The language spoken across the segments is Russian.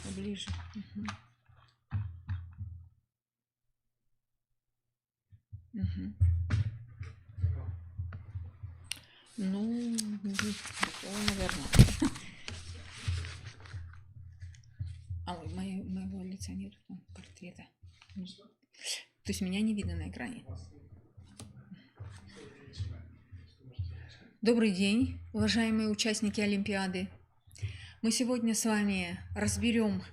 Поближе. Угу. Угу. Ну, наверное. А моего лица нет, там портрета. То есть меня не видно на экране. Добрый день, уважаемые участники Олимпиады. Мы сегодня с вами разберем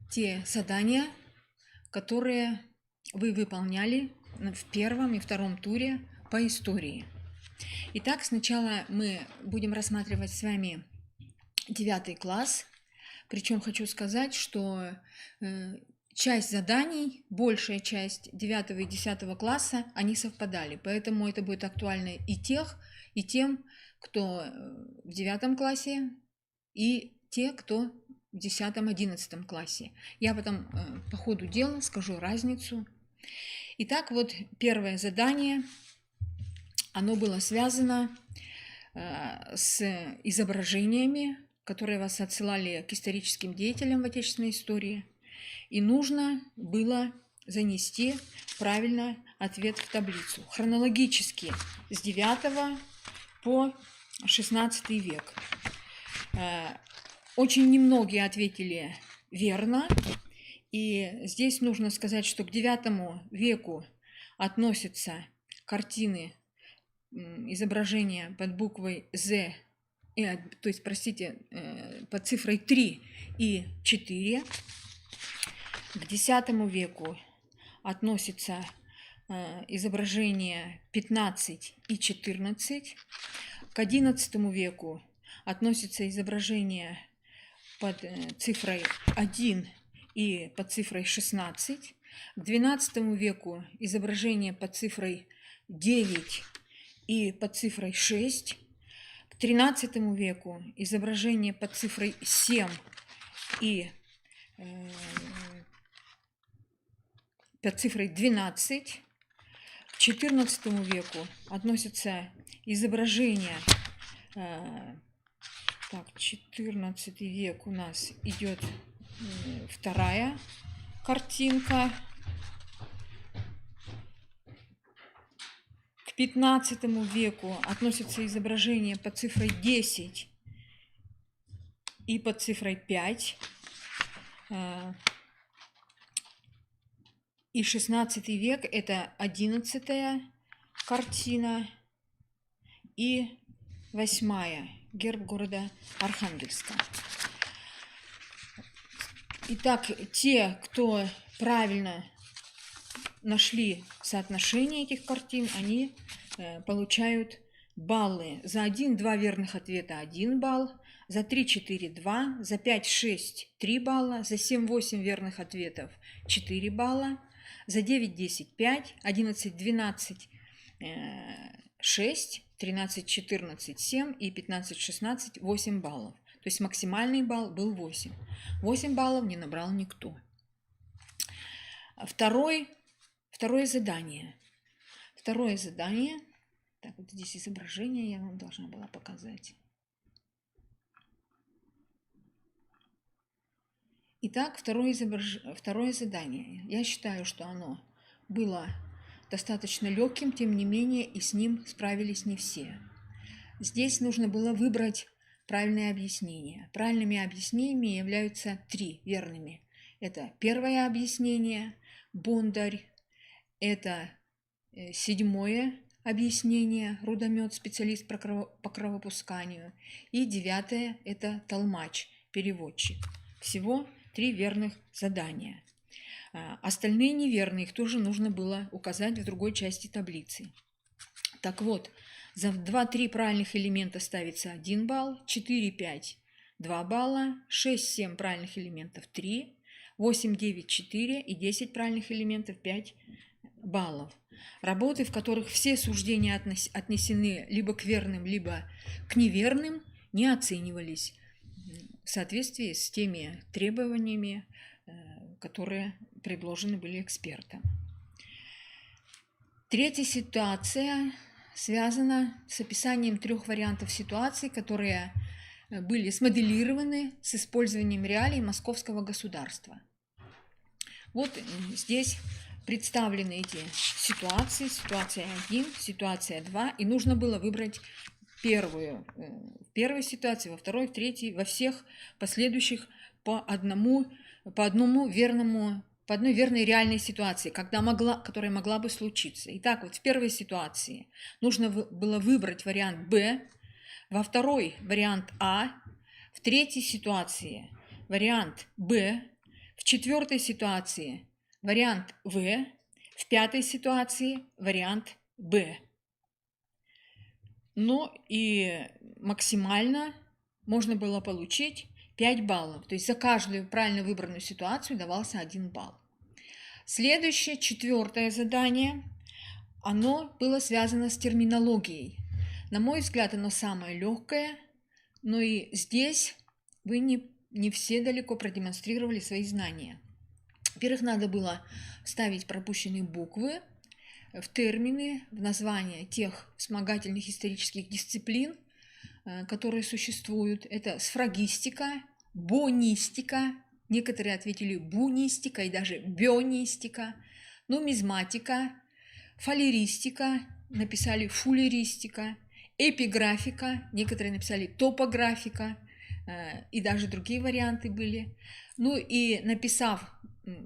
те задания, которые вы выполняли в первом и втором туре по истории. Итак, сначала мы будем рассматривать с вами 9 класс. Причем хочу сказать, что часть заданий, большая часть 9 и 10 класса, они совпадали. Поэтому это будет актуально и тем, кто в 9 классе, и те, кто в 10-11 классе. Я потом по ходу дела скажу разницу. Итак, вот первое задание, оно было связано с изображениями, которые вас отсылали к историческим деятелям в отечественной истории. И нужно было занести правильно ответ в таблицу. Хронологически с 9 по 16 век. Очень немногие ответили верно. И здесь нужно сказать, что к 9 веку относятся картины, изображения под буквой «З», то есть, простите, под цифрой 3 и 4. К X веку относятся изображения 15 и 14. К XI веку относятся изображения под цифрой 1 и под цифрой 16. К XII веку изображения под цифрой 9 и под цифрой 6. К XIII веку изображение под цифрой 7 и под цифрой 12. К XIV веку относятся изображения, так, 14 век у нас идет вторая картинка. К 15 веку относятся изображения под цифрой 10 и под цифрой 5. И 16 век – это 11-я картина и 8-я, герб города Архангельска. Итак, те, кто правильно нашли соотношение этих картин, они получают баллы. За 1-2 верных ответа 1 балл, за 3-4 – 2, за 5-6 – 3 балла, за 7-8 верных ответов 4 балла, за 9-10 – 5, 11-12 – 6, 13-14 – 7 и 15-16 – 8 баллов. То есть максимальный балл был 8. 8 баллов не набрал никто. Второе задание. Второе задание. Так, вот здесь изображение я вам должна была показать. Итак, второе задание. Я считаю, что оно было достаточно легким, тем не менее, и с ним справились не все. Здесь нужно было выбрать правильное объяснение. Правильными объяснениями являются 3 верными. Это первое объяснение, Бондарь. Это 7-е объяснение, Рудомет, специалист по кровопусканию. И 9-е – это Толмач, переводчик. Всего 3 верных задания. Остальные неверные, их тоже нужно было указать в другой части таблицы. Так вот, за 2-3 правильных элемента ставится 1 балл, 4-5 – 2 балла, 6-7 правильных элементов – 3, 8-9 – 4 и 10 правильных элементов – 5 баллов. Работы, в которых все суждения отнесены либо к верным, либо к неверным, не оценивались в соответствии с теми требованиями, которые предложены были экспертом. Третья ситуация связана с описанием 3 вариантов ситуаций, которые были смоделированы с использованием реалий московского государства. Вот здесь представлены эти ситуации. Ситуация 1, ситуация 2. И нужно было выбрать первую. В первой ситуации, во второй, в третьей, во всех последующих по одной верной реальной ситуации, которая могла бы случиться. Итак, вот в первой ситуации нужно было выбрать вариант Б, во второй вариант А, в третьей ситуации вариант Б, в четвертой ситуации вариант В, в пятой ситуации вариант Б. Ну и максимально можно было получить 5 баллов. То есть за каждую правильно выбранную ситуацию давался 1 балл. Следующее, четвертое задание, оно было связано с терминологией. На мой взгляд, оно самое легкое, но и здесь вы не все далеко продемонстрировали свои знания. Во-первых, надо было вставить пропущенные буквы в термины, в названия тех вспомогательных исторических дисциплин, которые существуют. Это сфрагистика, бонистика, некоторые ответили бунистика и даже бионистика, нумизматика, фалеристика, написали фулеристика, эпиграфика, некоторые написали топографика, и даже другие варианты были. Ну и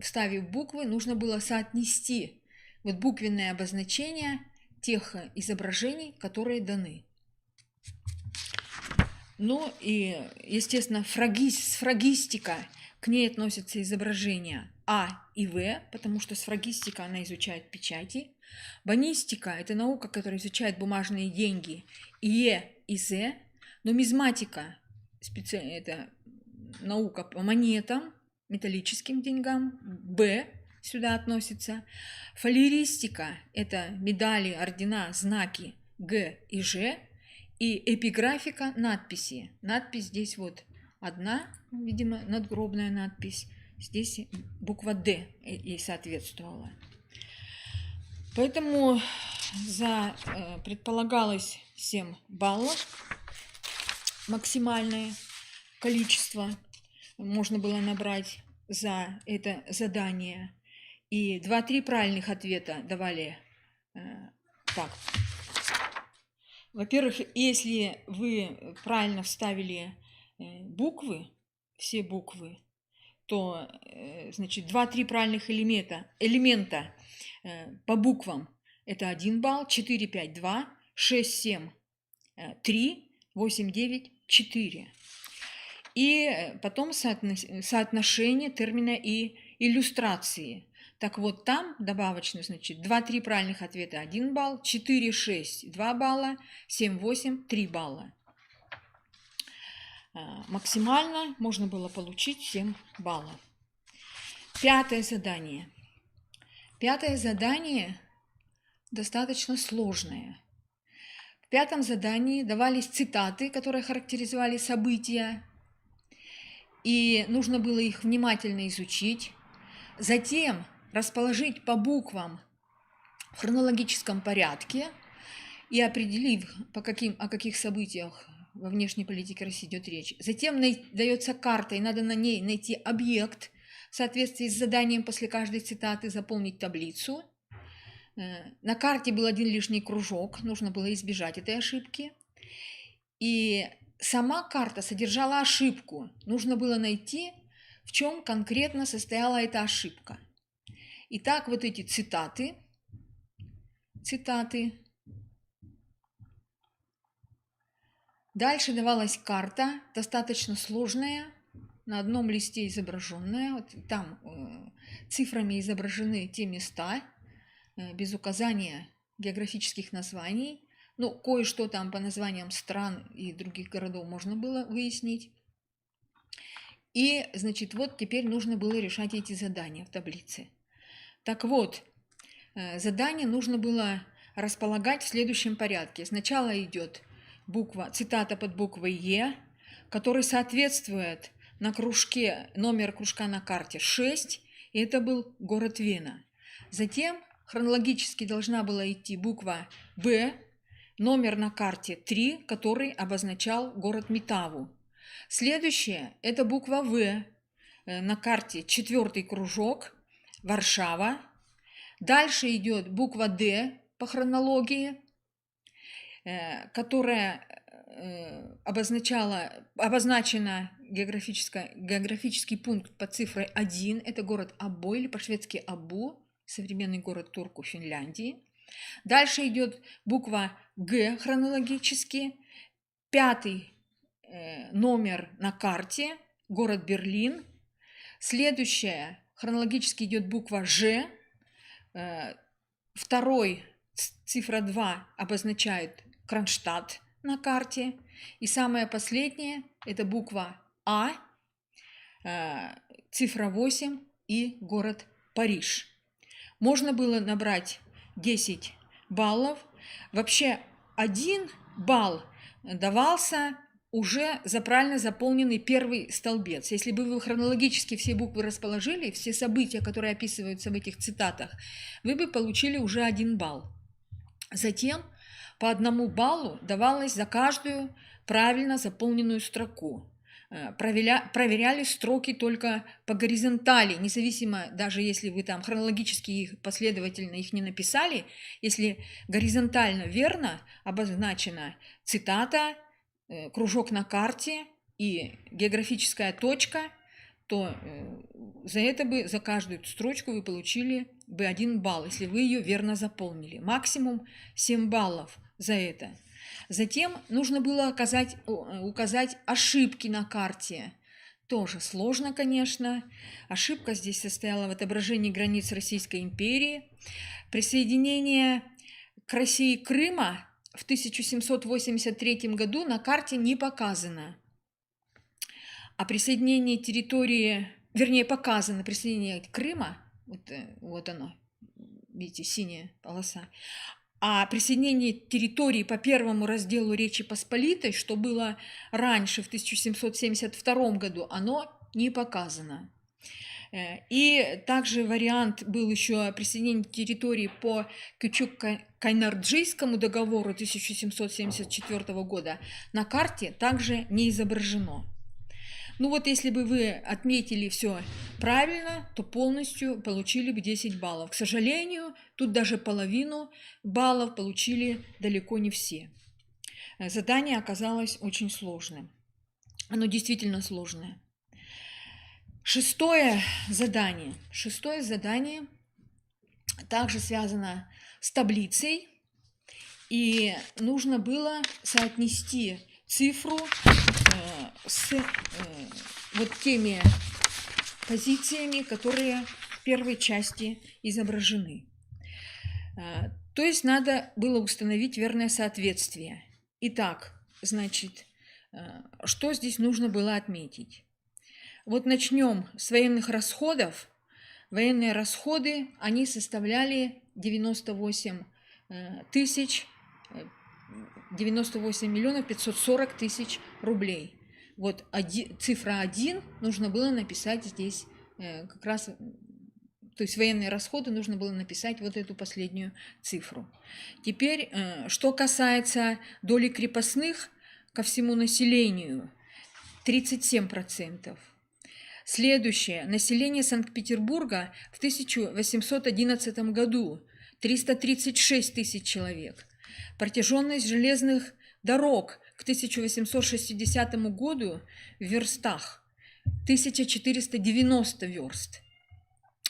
вставив буквы, нужно было соотнести вот буквенное обозначение тех изображений, которые даны. Ну и, естественно, сфрагистика, к ней относятся изображения А и В, потому что сфрагистика, она изучает печати. Бонистика – это наука, которая изучает бумажные деньги Е и З. Нумизматика – это наука по монетам, металлическим деньгам, Б сюда относится. Фалеристика – это медали, ордена, знаки Г и Ж. И эпиграфика – надписи. Надпись здесь вот одна, видимо, надгробная надпись. Здесь буква «Д» ей соответствовала. Поэтому предполагалось 7 баллов. Максимальное количество можно было набрать за это задание. И 2-3 правильных ответа давали так. Во-первых, если вы правильно вставили буквы, все буквы, то, значит, 2-3 правильных элемента по буквам – это 1 балл, 4, 5 – 2, 6, 7 – 3, 8, 9 – 4. И потом соотношение термина и иллюстрации. Так вот, там добавочно, значит, 2-3 правильных ответа – 1 балл, 4-6 – 2 балла, 7-8 – 3 балла. Максимально можно было получить 7 баллов. Пятое задание. Пятое задание достаточно сложное. В пятом задании давались цитаты, которые характеризовали события, и нужно было их внимательно изучить. Затем расположить по буквам в хронологическом порядке и определив, о каких событиях во внешней политике России идет речь. Затем дается карта, и надо на ней найти объект в соответствии с заданием после каждой цитаты заполнить таблицу. На карте был один лишний кружок, нужно было избежать этой ошибки. И сама карта содержала ошибку. Нужно было найти, в чем конкретно состояла эта ошибка. Итак, вот эти цитаты. Дальше давалась карта, достаточно сложная, на одном листе изображенная. Вот там цифрами изображены те места, без указания географических названий. Ну, кое-что там по названиям стран и других городов можно было выяснить. И, значит, вот теперь нужно было решать эти задания в таблице. Так вот, задание нужно было располагать в следующем порядке. Сначала идет цитата под буквой Е, который соответствует на кружке, номер кружка на карте 6, и это был город Вена. Затем хронологически должна была идти буква Б, номер на карте 3, который обозначал город Метаву. Следующее – это буква В. На карте 4-й кружок, Варшава. Дальше идет буква Д по хронологии, которая обозначена географический пункт под цифрой 1. Это город Або или по-шведски Абу, современный город Турку, Финляндии. Дальше идет буква Г хронологически. 5-й номер на карте, город Берлин. Следующая хронологически идет буква Ж. Второй, цифра 2, обозначает Кронштадт на карте. И самое последнее – это буква А, цифра 8 и город Париж. Можно было набрать 10 баллов. Вообще 1 балл давался уже за правильно заполненный первый столбец. Если бы вы хронологически все буквы расположили, все события, которые описываются в этих цитатах, вы бы получили уже 1 балл. Затем по 1 баллу давалось за каждую правильно заполненную строку. Проверяли строки только по горизонтали, независимо, даже если вы там хронологически их последовательно их не написали, если горизонтально верно обозначена цитата, кружок на карте и географическая точка, то за это бы, за каждую строчку вы получили бы 1 балл, если вы ее верно заполнили. Максимум 7 баллов за это. Затем нужно было указать ошибки на карте. Тоже сложно, конечно. Ошибка здесь состояла в отображении границ Российской империи. Присоединение к России Крыма в 1783 году на карте не показано. А присоединение территории, вернее, показано присоединение Крыма, вот оно, видите, синяя полоса, а присоединение территории по первому разделу Речи Посполитой, что было раньше, в 1772 году, оно не показано. И также вариант был еще присоединение территории по Кючук-Кайнарджийскому договору 1774 года на карте также не изображено. Ну вот если бы вы отметили все правильно, то полностью получили бы 10 баллов. К сожалению, тут даже половину баллов получили далеко не все. Задание оказалось очень сложным. Оно действительно сложное. Шестое задание также связано с таблицей, и нужно было соотнести цифру с вот теми позициями, которые в первой части изображены. То есть надо было установить верное соответствие. Итак, значит, что здесь нужно было отметить? Вот начнем с военных расходов. Военные расходы, они составляли 98 миллионов 540 тысяч рублей. Вот цифра 1 нужно было написать здесь как раз, то есть военные расходы нужно было написать вот эту последнюю цифру. Теперь, что касается доли крепостных ко всему населению, 37%. Следующее. Население Санкт-Петербурга в 1811 году 336 тысяч человек. Протяженность железных дорог к 1860 году в верстах 1490 верст.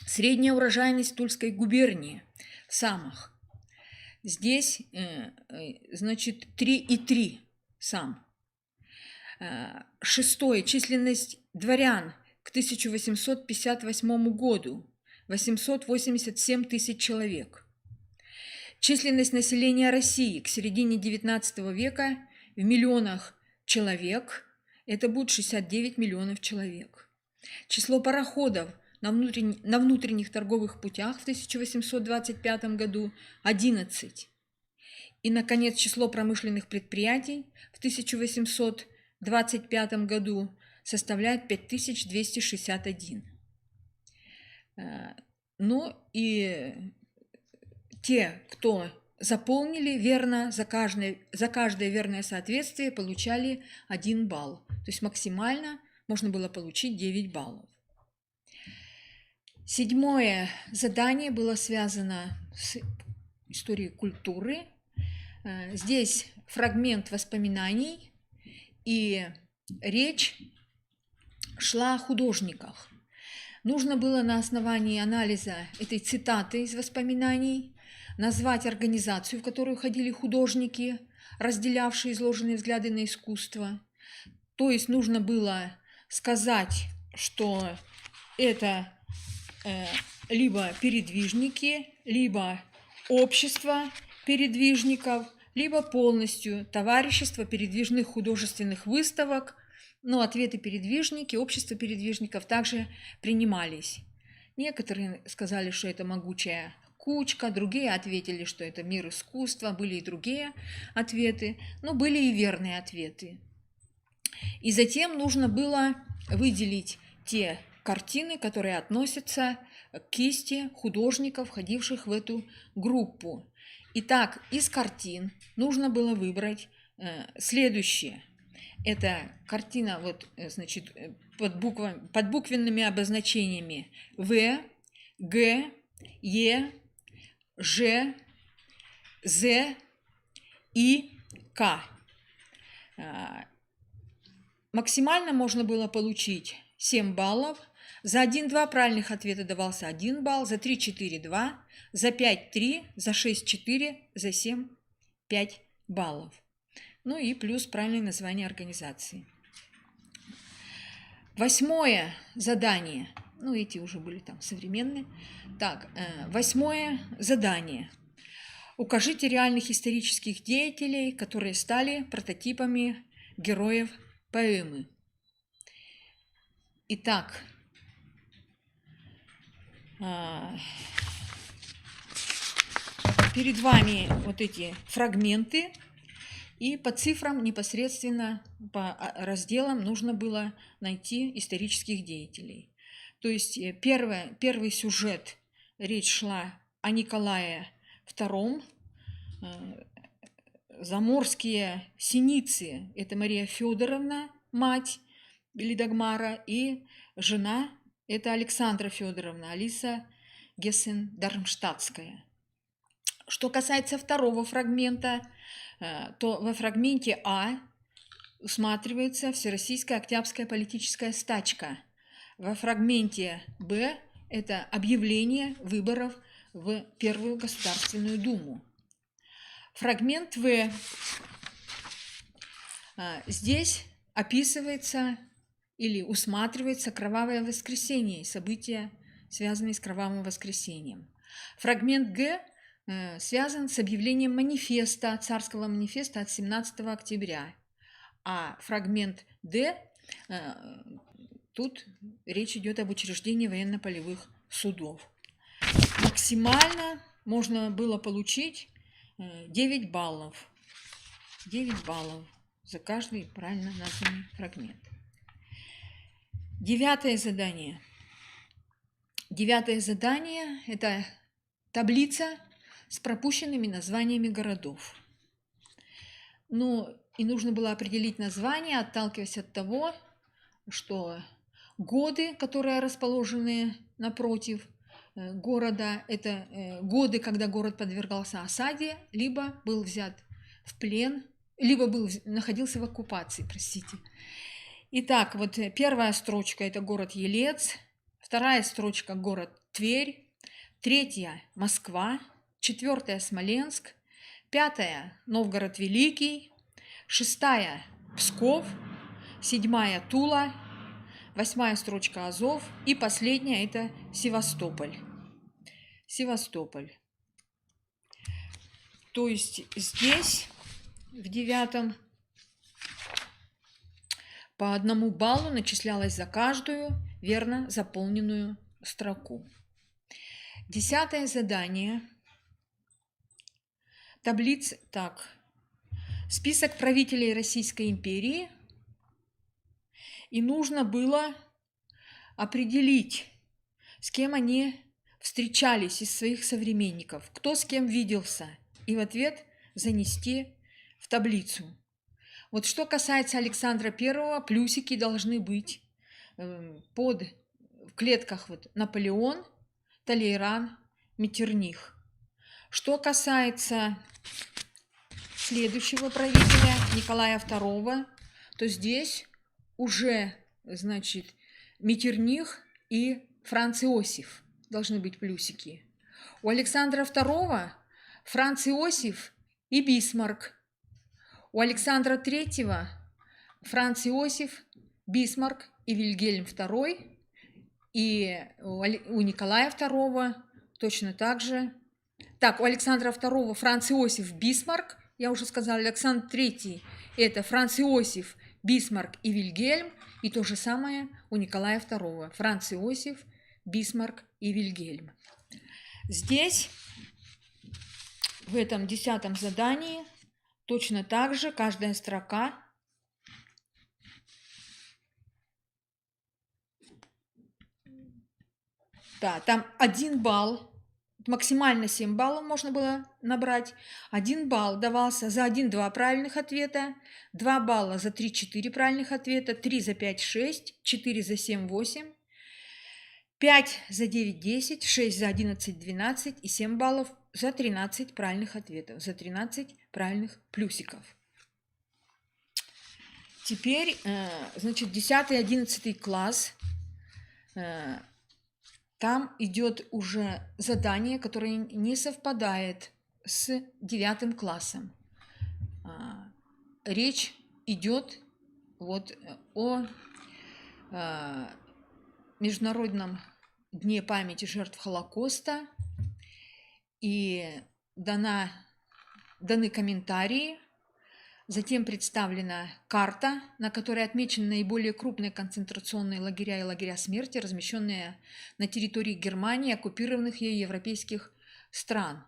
Средняя урожайность Тульской губернии в самах. Здесь, значит, 3,3 сам. Шестое. Численность дворян к 1858 году 887 тысяч человек. Численность населения России к середине XIX века в миллионах человек – это будет 69 миллионов человек. Число пароходов на внутренних торговых путях в 1825 году – 11. И, наконец, число промышленных предприятий в 1825 году составляет 5261. Ну и те, кто заполнили верно, за каждое верное соответствие получали 1 балл. То есть максимально можно было получить 9 баллов. 7-е задание было связано с историей культуры. Здесь фрагмент воспоминаний, и речь шла о художниках. Нужно было на основании анализа этой цитаты из воспоминаний назвать организацию, в которую ходили художники, разделявшие изложенные взгляды на искусство. То есть нужно было сказать, что это либо передвижники, либо общество передвижников, либо полностью товарищество передвижных художественных выставок. Но ответы передвижники, общество передвижников также принимались. Некоторые сказали, что это могучая кучка, другие ответили, что это мир искусства, были и другие ответы, но были и верные ответы. И затем нужно было выделить те картины, которые относятся к кисти художников, входивших в эту группу. Итак, из картин нужно было выбрать следующее. Это картина значит, под буквенными обозначениями В, Г, Е, Ж, З и К. Максимально можно было получить 7 баллов. За 1-2 правильных ответа давался 1 балл, за 3-4 – 2, за 5-3, за 6-4, за 7 – 5 баллов. Ну и плюс правильное название организации. 8-е задание. Ну, эти уже были там современные. Так, 8-е задание. Укажите реальных исторических деятелей, которые стали прототипами героев поэмы. Итак, перед вами вот эти фрагменты, и по цифрам непосредственно, по разделам нужно было найти исторических деятелей. То есть первый сюжет, речь шла о Николае II. Заморские синицы – это Мария Федоровна, мать или Дагмара, и жена – это Александра Федоровна, Алиса Гессен-Дармштадтская. Что касается второго фрагмента, то во фрагменте А усматривается Всероссийская Октябрьская политическая стачка. Во фрагменте Б это объявление выборов в Первую Государственную Думу. Фрагмент В. Здесь описывается или усматривается кровавое воскресенье, события, связанные с кровавым воскресением. Фрагмент Г связан с объявлением манифеста, царского манифеста от 17 октября. А фрагмент Д, тут речь идет об учреждении военно-полевых судов. Максимально можно было получить 9 баллов. 9 баллов за каждый правильно названный фрагмент. 9-е задание. 9-е задание – это таблица с пропущенными названиями городов. Ну, и нужно было определить название, отталкиваясь от того, что годы, которые расположены напротив города, это годы, когда город подвергался осаде, либо был взят в плен, либо находился в оккупации, простите. Итак, вот первая строчка – это город Елец, вторая строчка – город Тверь, третья – Москва, 4-я – Смоленск, 5-я – Новгород Великий, 6-я – Псков, 7-я – Тула, 8-я строчка – Азов и последняя – это Севастополь. Севастополь. То есть здесь в 9-м по 1 баллу начислялось за каждую верно заполненную строку. 10-е задание. Таблица. Так. Список правителей Российской империи. И нужно было определить, с кем они встречались из своих современников, кто с кем виделся. и в ответ занести в таблицу. Вот что касается Александра I, плюсики должны быть в клетках вот Наполеон, Талейран, Меттерних. Что касается следующего правителя Николая II, то здесь уже, значит, Меттерних и Франц Иосиф должны быть плюсики. У Александра II Франц Иосиф и Бисмарк. У Александра III Франц Иосиф, Бисмарк и Вильгельм II. И у Николая II точно так же. Так, у Александра II Франц Иосиф, Бисмарк. Я уже сказала, Александр III это Франц Иосиф, Бисмарк и Вильгельм. И то же самое у Николая II. Франц Иосиф, Бисмарк и Вильгельм. Здесь, в этом 10-м задании, точно так же каждая строка да, там 1 балл, максимально 7 баллов можно было набрать. 1 балл давался за 1-2 правильных ответа, 2 балла за 3-4 правильных ответа, 3 за 5-6, 4 за 7-8, 5 за 9-10, 6 за 11-12 и 7 баллов за 13 правильных ответов, за 13 правильных плюсиков. Теперь, значит, 10-11 класс. Там идет уже задание, которое не совпадает с 9 классом. Речь идет вот о Международном дне памяти жертв Холокоста, и даны комментарии. Затем представлена карта, на которой отмечены наиболее крупные концентрационные лагеря и лагеря смерти, размещенные на территории Германии, оккупированных ею европейских стран.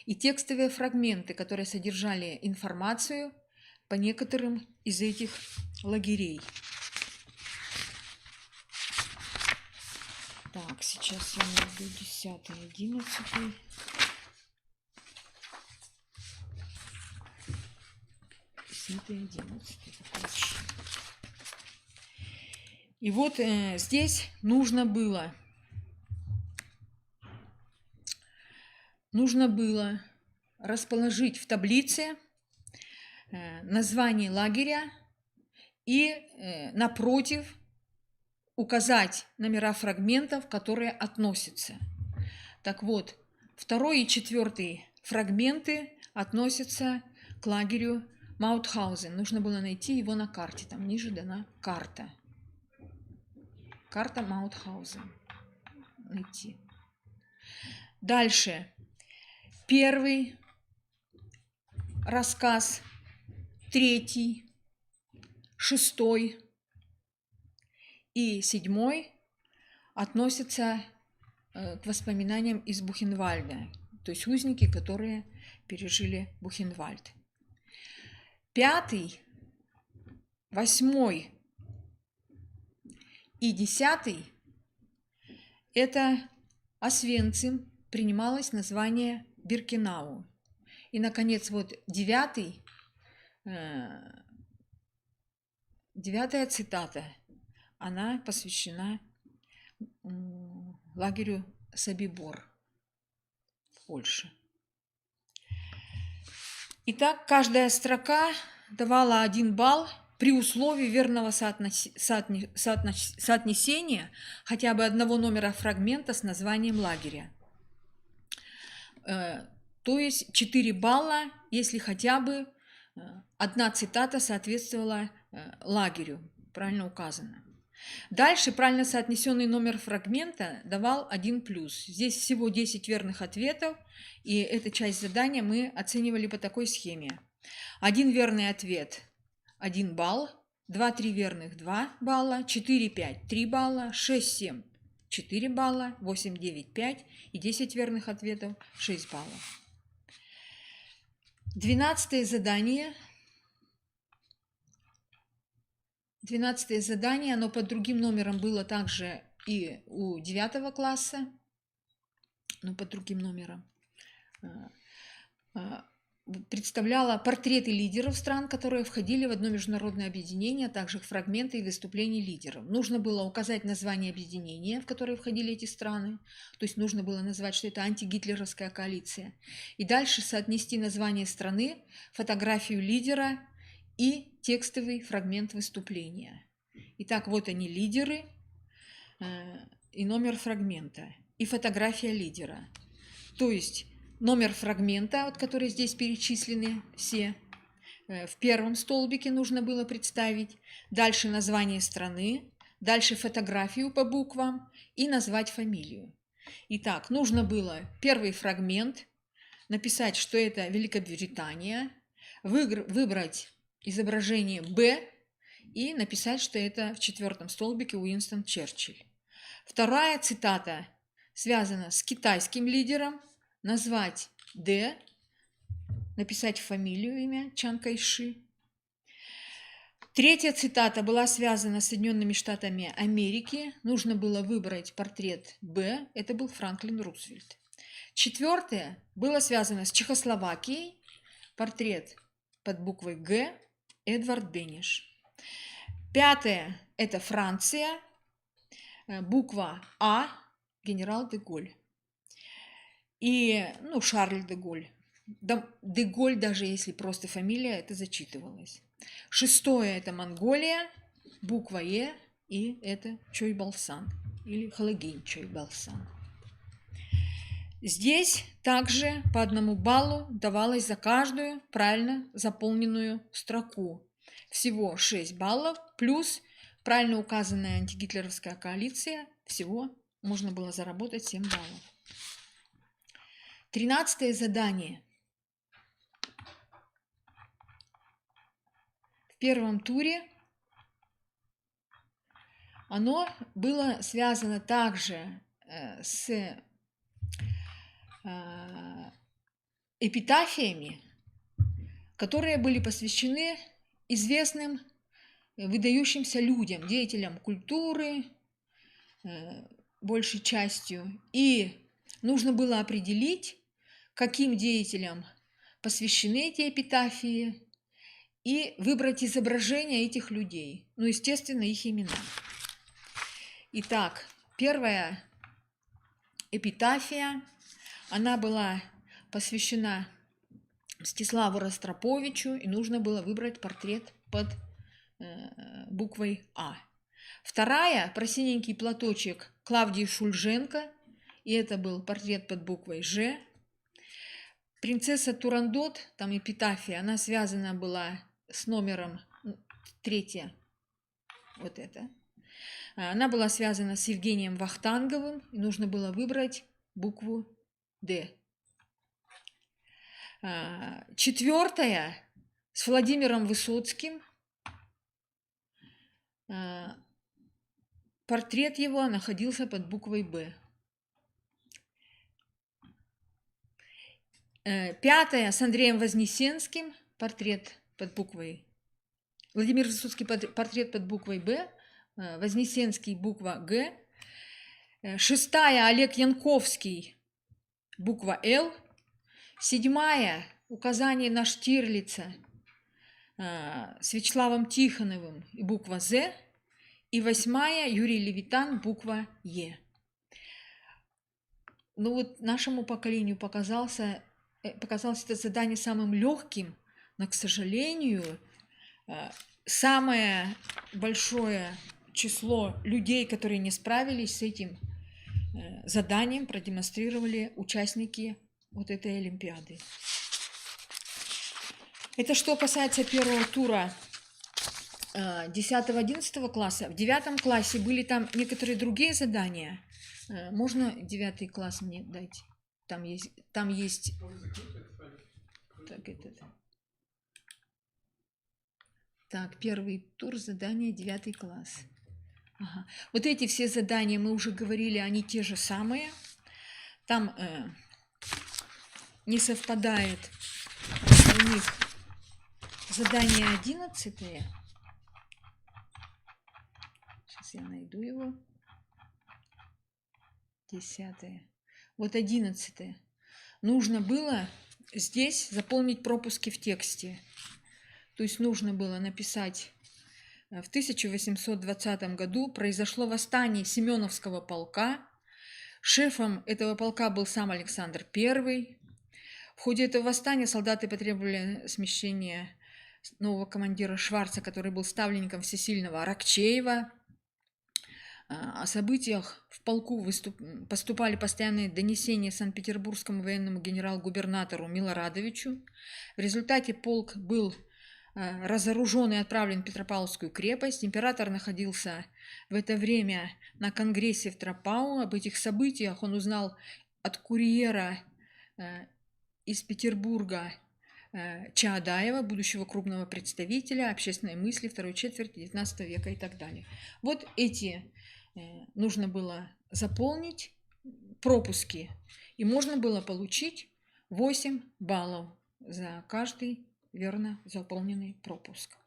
И текстовые фрагменты, которые содержали информацию по некоторым из этих лагерей. Так, сейчас я найду 10-й, 11-й. И вот здесь нужно было расположить в таблице название лагеря и напротив указать номера фрагментов, которые относятся. Так вот, 2 и 4 фрагменты относятся к лагерю Маутхаузен. Нужно было найти его на карте. Там ниже дана карта. Карта Маутхаузен. Найти. Дальше. 1 рассказ, 3, 6 и 7 относятся к воспоминаниям из Бухенвальда. То есть узники, которые пережили Бухенвальд. 5, 8 и 10 это Освенцим, принималось название Биркенау. И, наконец, вот 9-я цитата, она посвящена лагерю Собибор в Польше. Итак, каждая строка давала 1 балл при условии верного соотнесения хотя бы одного номера фрагмента с названием лагеря. То есть 4 балла, если хотя бы одна цитата соответствовала лагерю, правильно указано. Дальше правильно соотнесенный номер фрагмента давал 1+. Здесь всего 10 верных ответов, и эту часть задания мы оценивали по такой схеме. 1 верный ответ – 1 балл, 2-3 верных – 2 балла, 4-5 – 3 балла, 6-7 – 4 балла, 8-9 – 5 и 10 верных ответов – 6 баллов. 12-е задание. 12-е задание, оно под другим номером было также и у 9 класса, но под другим номером. представляла портреты лидеров стран, которые входили в одно международное объединение, а также фрагменты и выступления лидеров. Нужно было указать название объединения, в которое входили эти страны, то есть нужно было назвать, что это антигитлеровская коалиция, и дальше соотнести название страны, фотографию лидера и текстовый фрагмент выступления. Итак, вот они лидеры и номер фрагмента, и фотография лидера. То есть номер фрагмента, вот, которые здесь перечислены все, в первом столбике нужно было представить, дальше название страны, дальше фотографию по буквам и назвать фамилию. Итак, нужно было первый фрагмент написать, что это Великобритания, выбрать изображение «Б» и написать, что это в четвертом столбике Уинстон Черчилль. Вторая цитата связана с китайским лидером, назвать «Д», написать фамилию, имя Чан Кайши. Третья цитата была связана с Соединенными Штатами Америки. Нужно было выбрать портрет «Б», это был Франклин Рузвельт. Четвертое было связано с Чехословакией, портрет под буквой «Г», Эдвард Бениш. Пятое – это Франция, буква «А», генерал де Голль. И, Шарль де Голль. Де Голль, даже если просто фамилия, это зачитывалось. Шестое – это Монголия, буква «Е», и это Чойбалсан, или Халагин Чойбалсан. Здесь также по 1 баллу давалось за каждую правильно заполненную строку. Всего 6 баллов, плюс правильно указанная антигитлеровская коалиция, всего можно было заработать 7 баллов. 13-е задание. В первом туре оно было связано также с эпитафиями, которые были посвящены известным выдающимся людям, деятелям культуры, большей частью. И нужно было определить, каким деятелям посвящены эти эпитафии, и выбрать изображения этих людей, естественно, их имена. Итак, первая эпитафия, она была посвящена Мстиславу Ростроповичу, и нужно было выбрать портрет под буквой «А». Вторая, про синенький платочек, Клавдии Шульженко, и это был портрет под буквой «Ж». Принцесса Турандот, там эпитафия, она связана была с номером 3, вот это. Она была связана с Евгением Вахтанговым, и нужно было выбрать букву «Д». Четвертая с Владимиром Высоцким. Портрет его находился под буквой «Б». Пятая с Андреем Вознесенским, портрет под буквой Владимир Высоцкий, портрет под буквой «Б», Вознесенский, буква «Г». Шестая Олег Янковский, буква «Л». Седьмая указание на Штирлица с Вячеславом Тихоновым, и буква «З». И восьмая Юрий Левитан, буква «Е». Нашему поколению показалось это задание самым легким, но, к сожалению, самое большое число людей, которые не справились с этим заданием, продемонстрировали участники вот этой Олимпиады. Это что касается первого тура 10-11 класса. В 9 классе были там некоторые другие задания. Можно 9 класс мне дать? Там есть... Так, первый тур задания 9 класс. Ага. Вот эти все задания, мы уже говорили, они те же самые. Там не совпадает у них задание 11. Сейчас я найду его. 10. Вот 11. Нужно было здесь заполнить пропуски в тексте. То есть нужно было написать: в 1820 году произошло восстание Семеновского полка. Шефом этого полка был сам Александр I. В ходе этого восстания солдаты потребовали смещения нового командира Шварца, который был ставленником всесильного Аракчеева. О событиях в полку поступали постоянные донесения Санкт-Петербургскому военному генерал-губернатору Милорадовичу. В результате полк был разоружен и отправлен в Петропавловскую крепость. Император находился в это время на конгрессе в Тропау. Об этих событиях он узнал от курьера из Петербурга Чаадаева, будущего крупного представителя общественной мысли второй четверти XIX века и так далее. Вот эти нужно было заполнить пропуски, и можно было получить 8 баллов за каждый верно заполненный пропуск.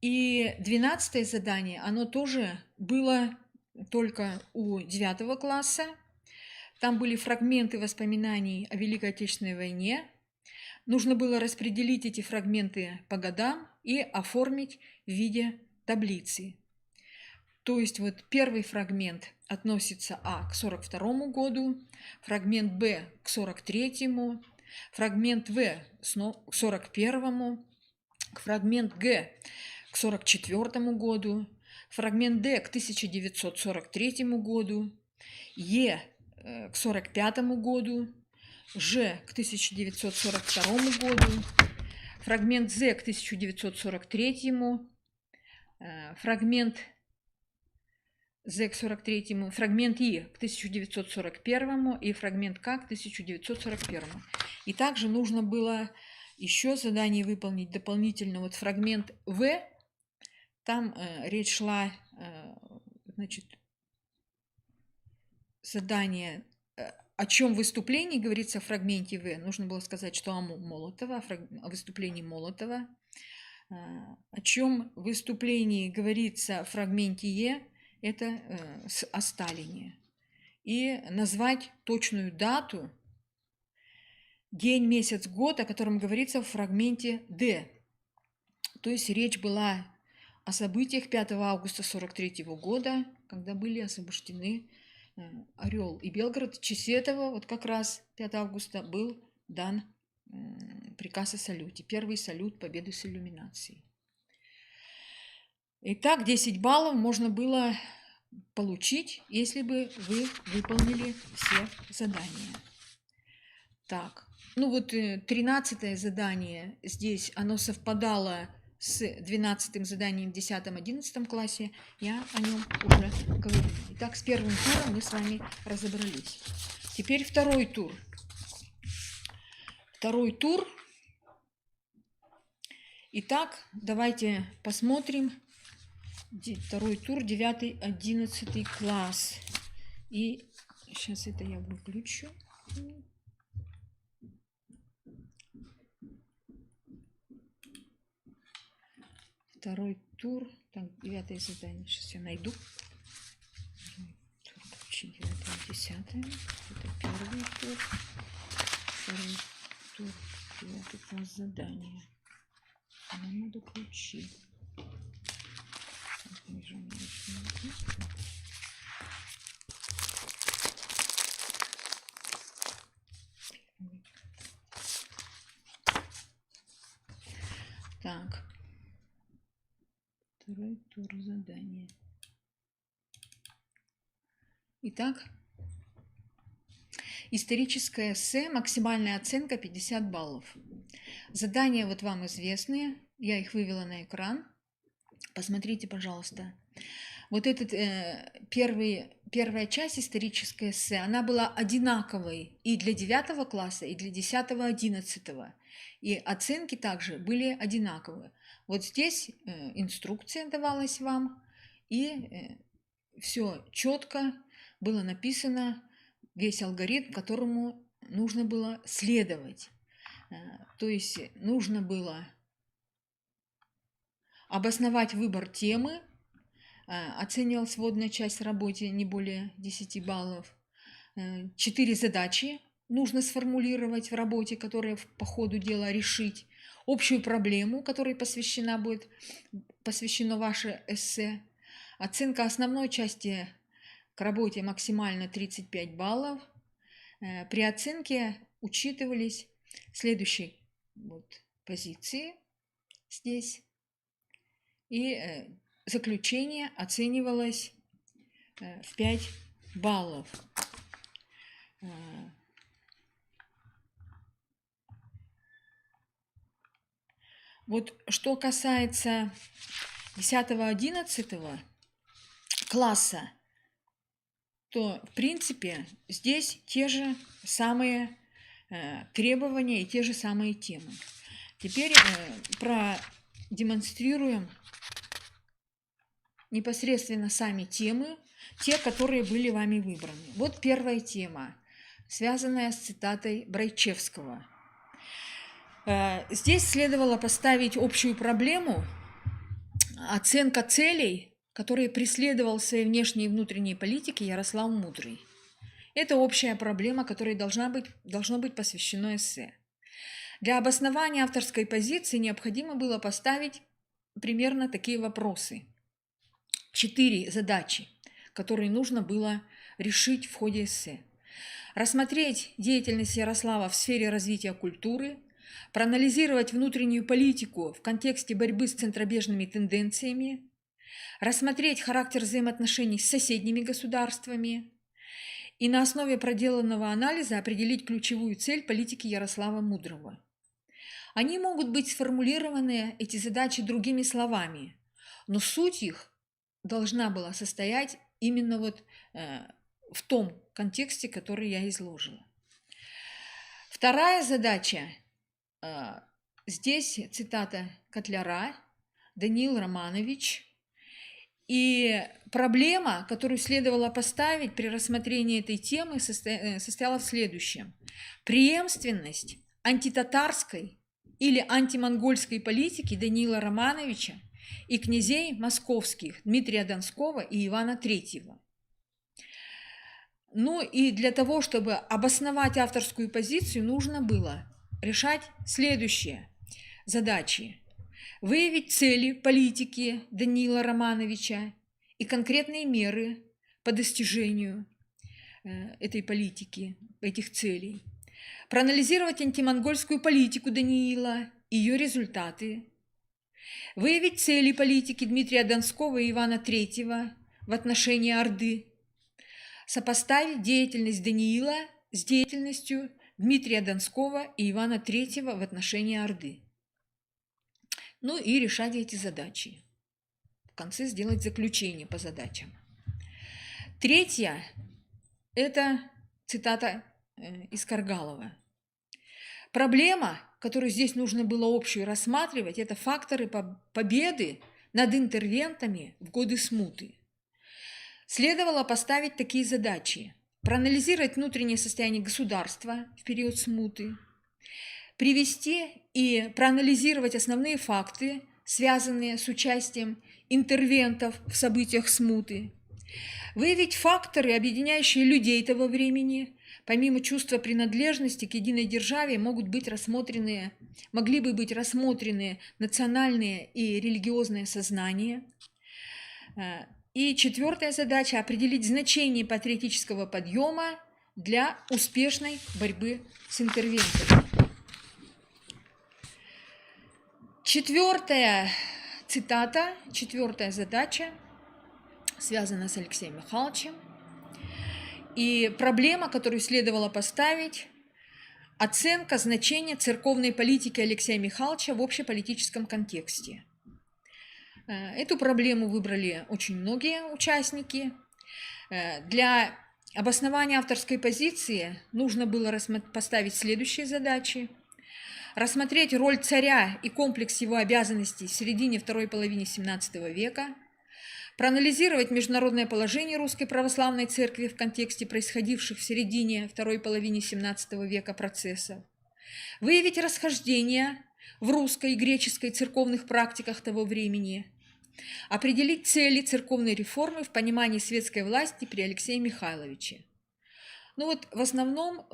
И 12 задание, оно тоже было только у 9 класса. Там были фрагменты воспоминаний о Великой Отечественной войне. Нужно было распределить эти фрагменты по годам и оформить в виде таблицы. То есть вот первый фрагмент относится к 1942 году, фрагмент Б к 1943, фрагмент В к 1941, фрагмент Г к 1944 году, фрагмент Д к 1943 году, Е к 1945 году, Ж к 1942 году, фрагмент З к 1943, фрагмент З к 43, фрагмент И к 1941 и фрагмент К к 1941. И также нужно было еще задание выполнить дополнительно. Вот фрагмент В, там речь шла, значит, задание, о чем выступлении говорится в фрагменте В. Нужно было сказать, что о Молотова, о выступлении Молотова. О чем в выступлении говорится в фрагменте Е, это о Сталине. И назвать точную дату, день, месяц, год, о котором говорится в фрагменте Д. То есть речь была о событиях 5 августа 1943 года, когда были освобождены Орел и Белгород. В честь этого вот как раз 5 августа был дан приказ о салюте. Первый салют победы с иллюминацией. Итак, 10 баллов можно было получить, если бы вы выполнили все задания. Так, ну вот 13 задание здесь, оно совпадало с 12 заданием в 10-11 классе. Я о нем уже говорила. Итак, с первым туром мы с вами разобрались. Теперь второй тур. Второй тур. Итак, давайте посмотрим. Второй тур, 9-11 класс. И сейчас это я выключу. Второй тур. Так, 9 задание. Сейчас я найду. Тур, 9-10. Это первый тур. Второй тур, 9 класс задания. Нам надо ключи. Так. Второй тур задания. Итак, историческое эссе, максимальная оценка 50 баллов. Задания вот вам известные, я их вывела на экран. Посмотрите, пожалуйста. Вот этот первая часть историческое эссе, она была одинаковой и для 9 класса, и для 10-11. И оценки также были одинаковые. Вот здесь инструкция давалась вам, и все четко было написано, весь алгоритм, которому нужно было следовать. То есть нужно было обосновать выбор темы, оценивалась вводная часть в работе не более 10 баллов, 4 задачи нужно сформулировать в работе, которая по ходу дела решить, общую проблему, которой посвящено ваше эссе. Оценка основной части к работе максимально 35 баллов. При оценке учитывались следующие позиции здесь. И заключение оценивалось в 5 баллов. Вот что касается 10-11 класса, то, в принципе, здесь те же самые требования и те же самые темы. Теперь продемонстрируем непосредственно сами темы, те, которые были вами выбраны. Вот первая тема, связанная с цитатой Брайчевского. Здесь следовало поставить общую проблему оценка целей, которые преследовал в своей внешней и внутренней политике Ярослав Мудрый. Это общая проблема, которой должно быть посвящено эссе. Для обоснования авторской позиции необходимо было поставить примерно такие вопросы. 4 задачи, которые нужно было решить в ходе эссе. Рассмотреть деятельность Ярослава в сфере развития культуры, проанализировать внутреннюю политику в контексте борьбы с центробежными тенденциями, рассмотреть характер взаимоотношений с соседними государствами и на основе проделанного анализа определить ключевую цель политики Ярослава Мудрого. Они могут быть сформулированы, эти задачи, другими словами, но суть их должна была состоять именно в том контексте, который я изложила. Вторая задача, здесь цитата Котляра, Даниил Романович, и проблема, которую следовало поставить при рассмотрении этой темы, состояла в следующем. Преемственность антитатарской или антимонгольской политики Даниила Романовича и князей московских Дмитрия Донского и Ивана III. Ну и для того, чтобы обосновать авторскую позицию, нужно было решать следующие задачи. Выявить цели политики Даниила Романовича и конкретные меры по достижению этой политики, этих целей. Проанализировать антимонгольскую политику Даниила и ее результаты. Выявить цели политики Дмитрия Донского и Ивана III в отношении Орды. Сопоставить деятельность Даниила с деятельностью Дмитрия Донского и Ивана III в отношении Орды. Ну и решать эти задачи. В конце сделать заключение по задачам. Третья – это цитата из Каргалова. Проблема, которую здесь нужно было общую рассматривать, это факторы победы над интервентами в годы смуты. Следовало поставить такие задачи. Проанализировать внутреннее состояние государства в период смуты, привести и проанализировать основные факты, связанные с участием интервентов в событиях смуты, выявить факторы, объединяющие людей того времени. Помимо чувства принадлежности к единой державе могли бы быть рассмотрены национальное и религиозное сознание. И четвертая задача – определить значение патриотического подъема для успешной борьбы с интервентами. Четвертая цитата, четвертая задача связана с Алексеем Михайловичем. И проблема, которую следовало поставить – оценка значения церковной политики Алексея Михайловича в общеполитическом контексте. Эту проблему выбрали очень многие участники. Для обоснования авторской позиции нужно было поставить следующие задачи. Рассмотреть роль царя и комплекс его обязанностей в середине второй половины XVII века, проанализировать международное положение Русской Православной Церкви в контексте происходивших в середине второй половины XVII века процессов, выявить расхождения в русской и греческой церковных практиках того времени, определить цели церковной реформы в понимании светской власти при Алексее Михайловиче. Ну вот в основном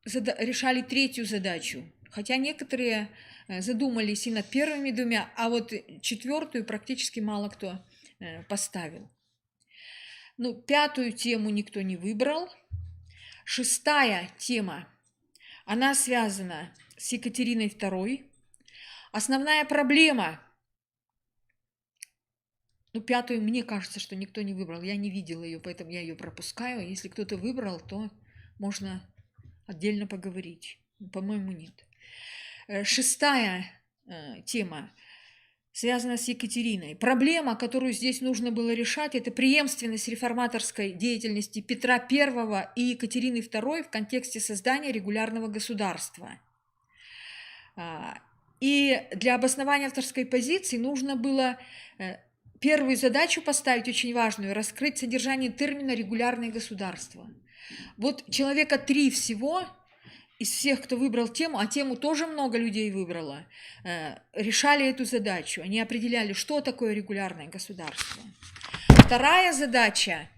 решали третью задачу, хотя некоторые задумались и над первыми двумя, а вот четвертую практически мало кто поставил. Ну, пятую тему никто не выбрал. Шестая тема, она связана с Екатериной II. Основная проблема, ну, пятую, мне кажется, что никто не выбрал, я не видела ее, поэтому я ее пропускаю. Если кто-то выбрал, то можно отдельно поговорить. По-моему, нет. Шестая тема связана с Екатериной. Проблема, которую здесь нужно было решать, это преемственность реформаторской деятельности Петра I и Екатерины II в контексте создания регулярного государства. И для обоснования авторской позиции нужно было первую задачу поставить, очень важную, раскрыть содержание термина «регулярное государство». Вот человека 3 всего из всех, кто выбрал тему, а тему тоже много людей выбрало, решали эту задачу. Они определяли, что такое регулярное государство. Вторая задача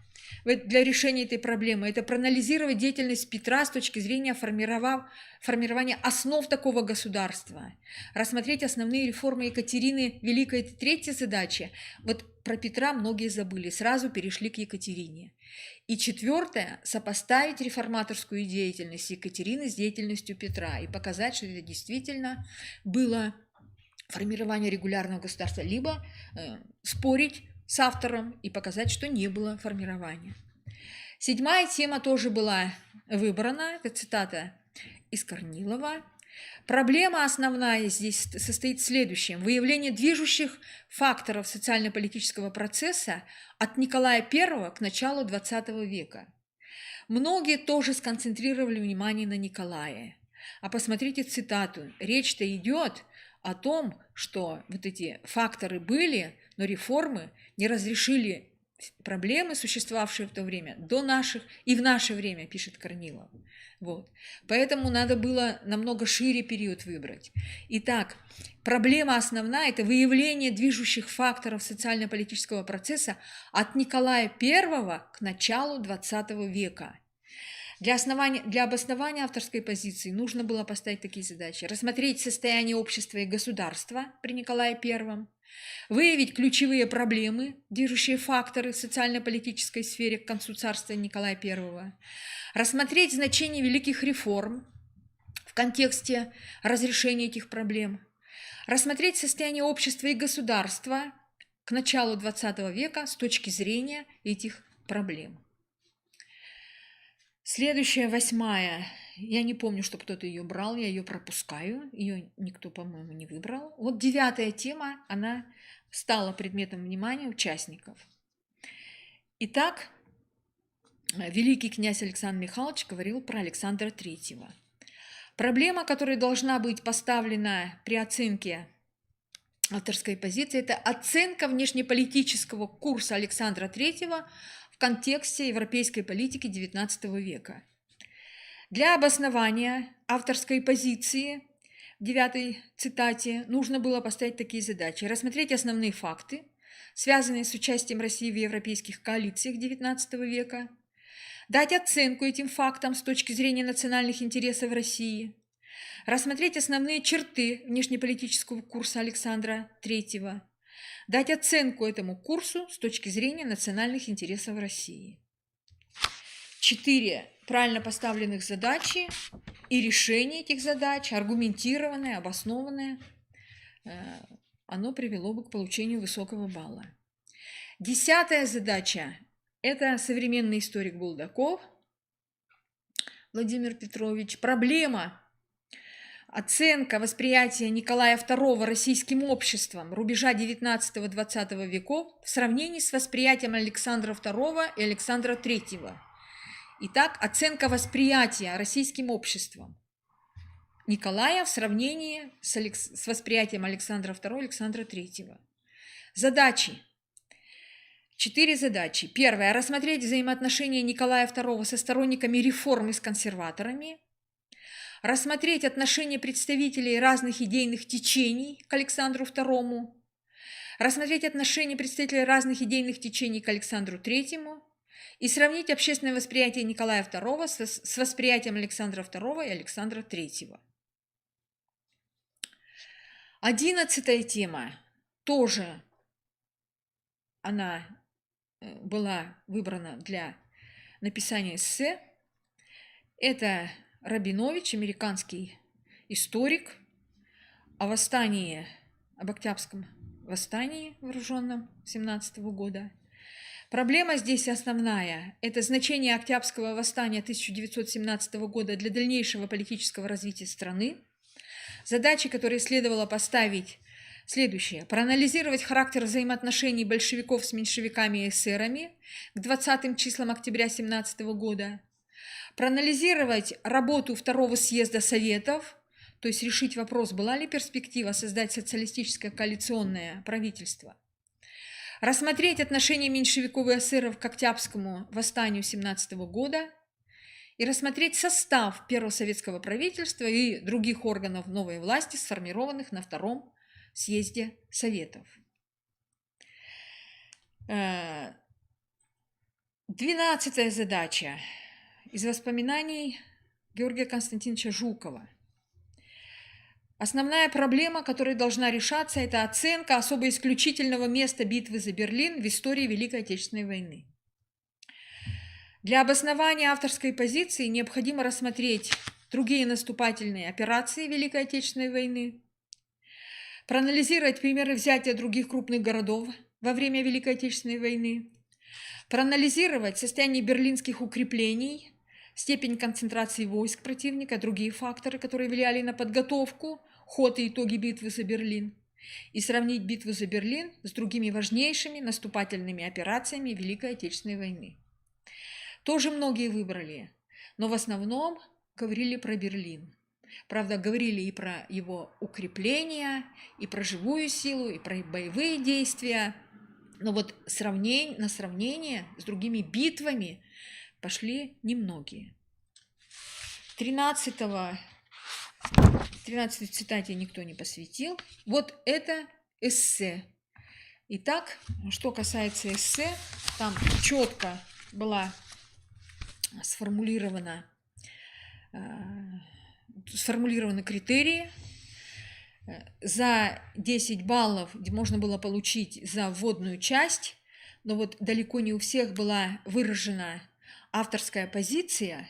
для решения этой проблемы – это проанализировать деятельность Петра с точки зрения формирования основ такого государства, рассмотреть основные реформы Екатерины Великой. Это третья задача. Вот про Петра многие забыли, сразу перешли к Екатерине. И четвертое – сопоставить реформаторскую деятельность Екатерины с деятельностью Петра и показать, что это действительно было формирование регулярного государства, либо спорить с автором и показать, что не было формирования. Седьмая тема тоже была выбрана, это цитата из Корнилова. Проблема основная здесь состоит в следующем. Выявление движущих факторов социально-политического процесса от Николая I к началу XX века. Многие тоже сконцентрировали внимание на Николае. А посмотрите цитату. Речь-то идет о том, что вот эти факторы были, но реформы не разрешили проблемы, существовавшие в то время, до наших и в наше время, пишет Корнилов. Вот. Поэтому надо было намного шире период выбрать. Итак, проблема основная – это выявление движущих факторов социально-политического процесса от Николая I к началу XX века. Для обоснования авторской позиции нужно было поставить такие задачи. Рассмотреть состояние общества и государства при Николае I, выявить ключевые проблемы, движущие факторы в социально-политической сфере к концу царствования Николая I, рассмотреть значение великих реформ в контексте разрешения этих проблем, рассмотреть состояние общества и государства к началу XX века с точки зрения этих проблем. Следующая, восьмая. Я не помню, что кто-то ее брал, я ее пропускаю. Ее никто, по-моему, не выбрал. Вот девятая тема, она стала предметом внимания участников. Итак, великий князь Александр Михайлович говорил про Александра III. Проблема, которая должна быть поставлена при оценке авторской позиции, это оценка внешнеполитического курса Александра III в контексте европейской политики XIX века. Для обоснования авторской позиции в 9 цитате нужно было поставить такие задачи. Рассмотреть основные факты, связанные с участием России в европейских коалициях XIX века, дать оценку этим фактам с точки зрения национальных интересов России, рассмотреть основные черты внешнеполитического курса Александра III, дать оценку этому курсу с точки зрения национальных интересов России. 4 правильно поставленных задачи и решение этих задач, аргументированное, обоснованное, оно привело бы к получению высокого балла. 10-я задача – это современный историк Булдаков Владимир Петрович. Проблема – оценка восприятия Николая II российским обществом рубежа XIX-XX веков в сравнении с восприятием Александра II и Александра III. Итак, оценка восприятия российским обществом Николая в сравнении с восприятием Александра II и Александра III. Задачи. 4 задачи. Первая – рассмотреть взаимоотношения Николая II со сторонниками реформ и с консерваторами. Рассмотреть отношения представителей разных идейных течений к Александру II. Рассмотреть отношения представителей разных идейных течений к Александру III. и сравнить общественное восприятие Николая II с восприятием Александра II и Александра III. 11-я тема тоже она была выбрана для написания эссе. Это Рабинович, американский историк, о восстании, об Октябрьском восстании вооруженном 17 года. Проблема здесь основная – это значение Октябрьского восстания 1917 года для дальнейшего политического развития страны. Задачи, которые следовало поставить, следующие. Проанализировать характер взаимоотношений большевиков с меньшевиками и эсерами к 20 числам октября 1917 года. Проанализировать работу Второго съезда Советов, то есть решить вопрос, была ли перспектива создать социалистическое коалиционное правительство. Рассмотреть отношение меньшевиков и эсеров к Октябрьскому восстанию 1917 года и рассмотреть состав первого советского правительства и других органов новой власти, сформированных на Втором съезде Советов. 12-я задача из воспоминаний Георгия Константиновича Жукова. Основная проблема, которая должна решаться, это оценка особо исключительного места битвы за Берлин в истории Великой Отечественной войны. Для обоснования авторской позиции необходимо рассмотреть другие наступательные операции Великой Отечественной войны, проанализировать примеры взятия других крупных городов во время Великой Отечественной войны, проанализировать состояние берлинских укреплений, степень концентрации войск противника, другие факторы, которые влияли на подготовку, ход и итоги битвы за Берлин, и сравнить битву за Берлин с другими важнейшими наступательными операциями Великой Отечественной войны. Тоже многие выбрали, но в основном говорили про Берлин. Правда, говорили и про его укрепления, и про живую силу, и про боевые действия. Но вот на сравнение с другими битвами пошли немногие. 13-й цитате никто не посвятил. Вот это эссе. Итак, что касается эссе, там четко была сформулированы критерии. За 10 баллов можно было получить за вводную часть, но вот далеко не у всех была выражена авторская позиция,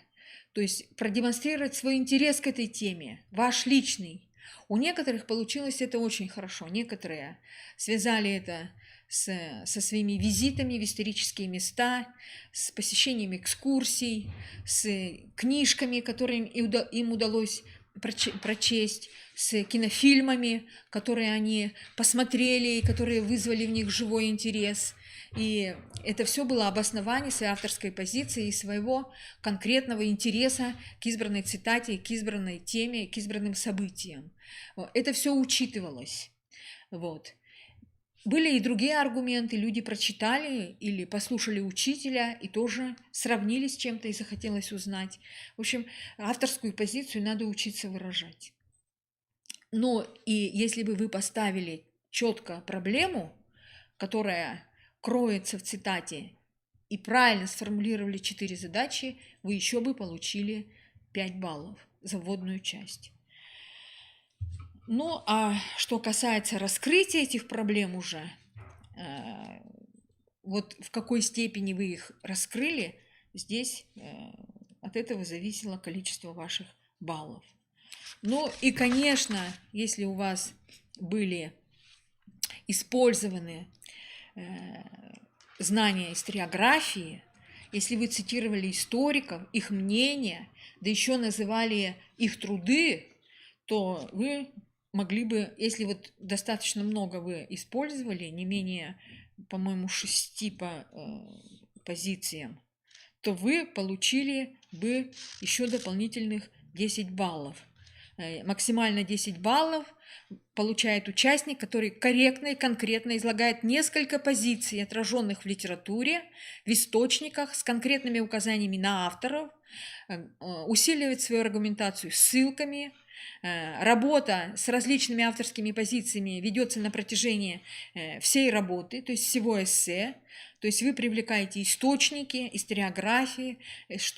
то есть продемонстрировать свой интерес к этой теме, ваш личный. У некоторых получилось это очень хорошо, некоторые связали это со своими визитами в исторические места, с посещением экскурсий, с книжками, которые им удалось прочесть, с кинофильмами, которые они посмотрели и которые вызвали в них живой интерес. И это все было обоснование своей авторской позиции и своего конкретного интереса к избранной цитате, к избранной теме, к избранным событиям. Это все учитывалось. Вот. Были и другие аргументы, люди прочитали или послушали учителя и тоже сравнили с чем-то и захотелось узнать. В общем, авторскую позицию надо учиться выражать. Но и если бы вы поставили четко проблему, которая кроется в цитате, и правильно сформулировали 4 задачи, вы еще бы получили 5 баллов за вводную часть. Ну, а что касается раскрытия этих проблем уже, вот в какой степени вы их раскрыли, здесь от этого зависело количество ваших баллов. Ну и, конечно, если у вас были использованы знания историографии, если вы цитировали историков, их мнения, да еще называли их труды, то вы могли бы, если вот достаточно много вы использовали, не менее, по-моему, 6 по позициям, то вы получили бы еще дополнительных 10 баллов. Максимально 10 баллов получает участник, который корректно и конкретно излагает несколько позиций, отраженных в литературе, в источниках, с конкретными указаниями на авторов, усиливает свою аргументацию ссылками. Работа с различными авторскими позициями ведется на протяжении всей работы, то есть всего эссе. То есть вы привлекаете источники, историографии,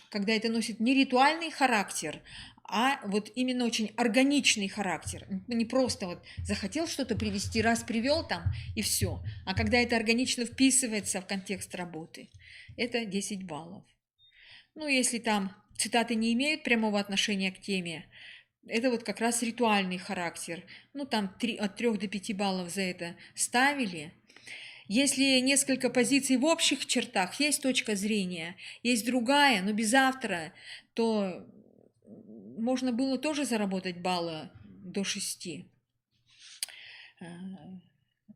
когда это носит не ритуальный характер, а вот именно очень органичный характер. Не просто вот захотел что-то привести, раз привел там и все, а когда это органично вписывается в контекст работы, это 10 баллов. Ну, если там цитаты не имеют прямого отношения к теме, это вот как раз ритуальный характер. Ну, там от 3 до 5 баллов за это ставили. Если несколько позиций в общих чертах, есть точка зрения, есть другая, но без автора, то можно было тоже заработать баллы до 6.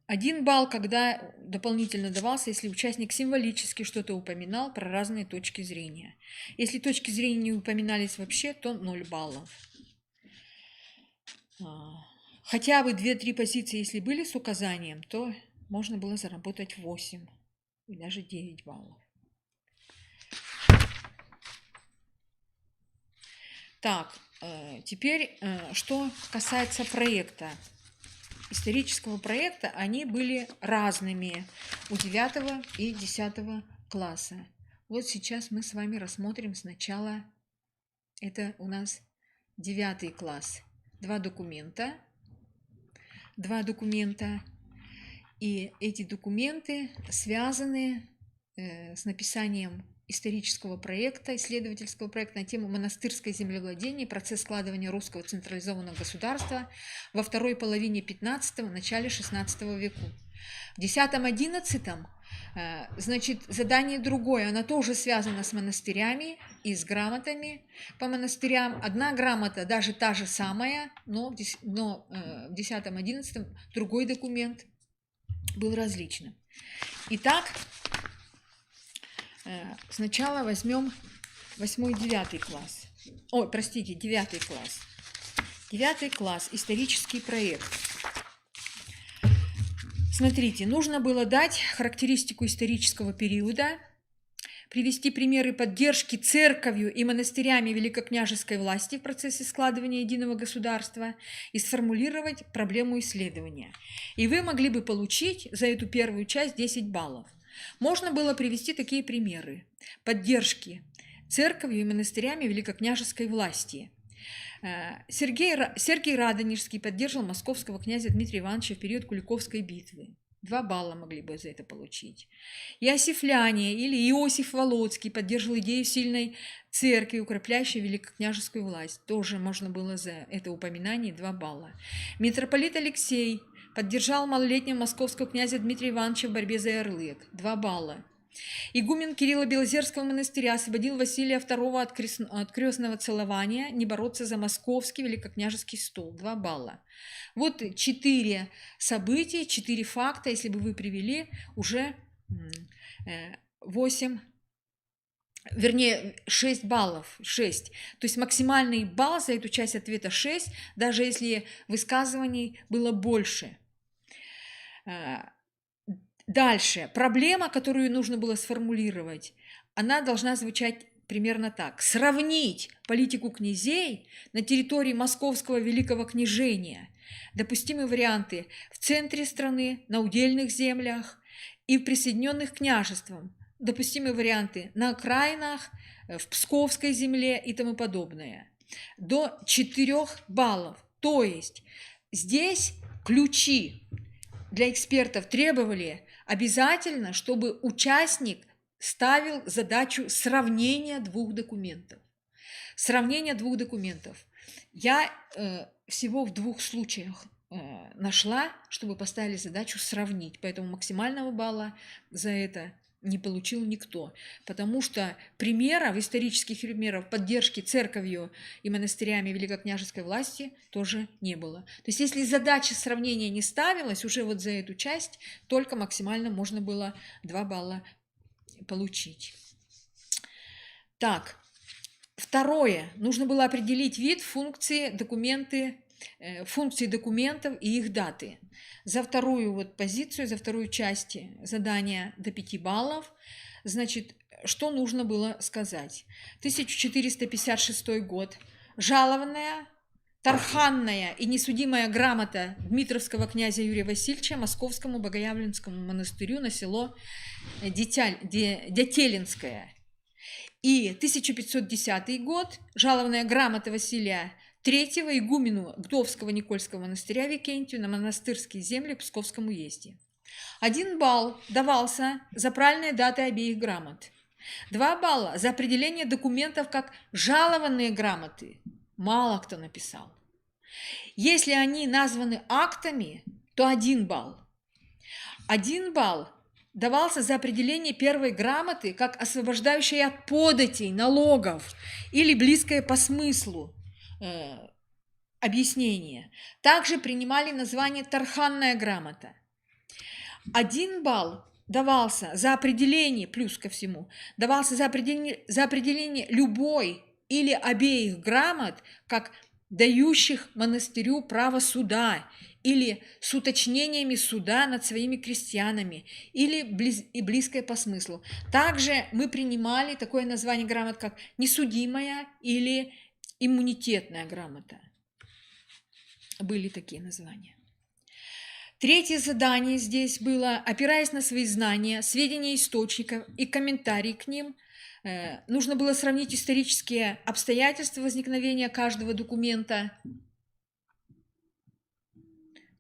1 балл, когда дополнительно давался, если участник символически что-то упоминал про разные точки зрения. Если точки зрения не упоминались вообще, то 0 баллов. Хотя бы 2-3 позиции, если были с указанием, то можно было заработать 8 и даже 9 баллов. Так, теперь, что касается проекта. Исторического проекта, они были разными у 9 и 10 класса. Вот сейчас мы с вами рассмотрим сначала, это у нас 9 класс. Два документа. И эти документы связаны с написанием исторического проекта, исследовательского проекта на тему монастырское землевладение и процесс складывания русского централизованного государства во второй половине 15-го, начале 16 веку. В 10-11, значит, задание другое, оно тоже связано с монастырями и с грамотами по монастырям. Одна грамота, даже та же самая, но в 10-11 другой документ был различным. Итак, сначала возьмем 8-9 класс. Ой, простите, 9 класс. 9 класс, исторический проект. Смотрите, нужно было дать характеристику исторического периода, привести примеры поддержки церковью и монастырями великокняжеской власти в процессе складывания единого государства и сформулировать проблему исследования. И вы могли бы получить за эту первую часть 10 баллов. Можно было привести такие примеры поддержки церковью и монастырями великокняжеской власти. Сергей Радонежский поддерживал московского князя Дмитрия Ивановича в период Куликовской битвы. 2 балла могли бы за это получить. Иосифляне или Иосиф Волоцкий поддерживал идею сильной церкви, укрепляющей великокняжескую власть. Тоже можно было за это упоминание 2 балла. Митрополит Алексей поддержал малолетнего московского князя Дмитрия Ивановича в борьбе за ярлык. 2 балла. Игумен Кирилла Белозерского монастыря освободил Василия II от крестного целования, не бороться за московский великокняжеский стол. 2 балла. Вот 4 события, 4 факта, если бы вы привели, уже 8, вернее 6 баллов. 6. То есть максимальный балл за эту часть ответа 6, даже если высказываний было больше. Дальше. Проблема, которую нужно было сформулировать, она должна звучать примерно так. Сравнить политику князей на территории Московского Великого княжения. Допустимые варианты в центре страны, на удельных землях и в присоединенных княжествам. Допустимые варианты на окраинах, в Псковской земле и тому подобное. До 4 баллов. То есть здесь ключи для экспертов требовали обязательно, чтобы участник ставил задачу сравнения 2 документов. Сравнение 2 документов. Я всего в 2 случаях нашла, чтобы поставили задачу сравнить. Поэтому максимального балла за это не получил никто. Потому что исторических примеров поддержки церковью и монастырями великокняжеской власти тоже не было. То есть если задача сравнения не ставилась, уже вот за эту часть только максимально можно было 2 балла получить. Так, второе. Нужно было определить вид, функции документов и их даты. За вторую позицию, за вторую часть задания до 5 баллов. Значит, что нужно было сказать? 1456 год. Жалованная Тарханная и несудимая грамота Дмитровского князя Юрия Васильевича Московскому Богоявленскому монастырю на село Дятелинское. И 1510 год жалованная грамота Василия III игумену Гдовского Никольского монастыря Викентию на монастырские земли в Псковском уезде. 1 балл давался за правильные даты обеих грамот. 2 балла за определение документов как жалованные грамоты. Мало кто написал. Если они названы актами, то 1 балл. 1 балл давался за определение первой грамоты как освобождающей от податей, налогов или близкое по смыслу объяснение. Также принимали название «тарханная грамота». 1 балл давался за определение, плюс ко всему, давался за определение любой или обеих грамот как дающих монастырю право суда или с уточнениями суда над своими крестьянами или близкое по смыслу. Также мы принимали такое название грамот, как несудимая или иммунитетная грамота. Были такие названия. 3 задание здесь было, опираясь на свои знания, сведения источников и комментарии к ним, нужно было сравнить исторические обстоятельства возникновения каждого документа.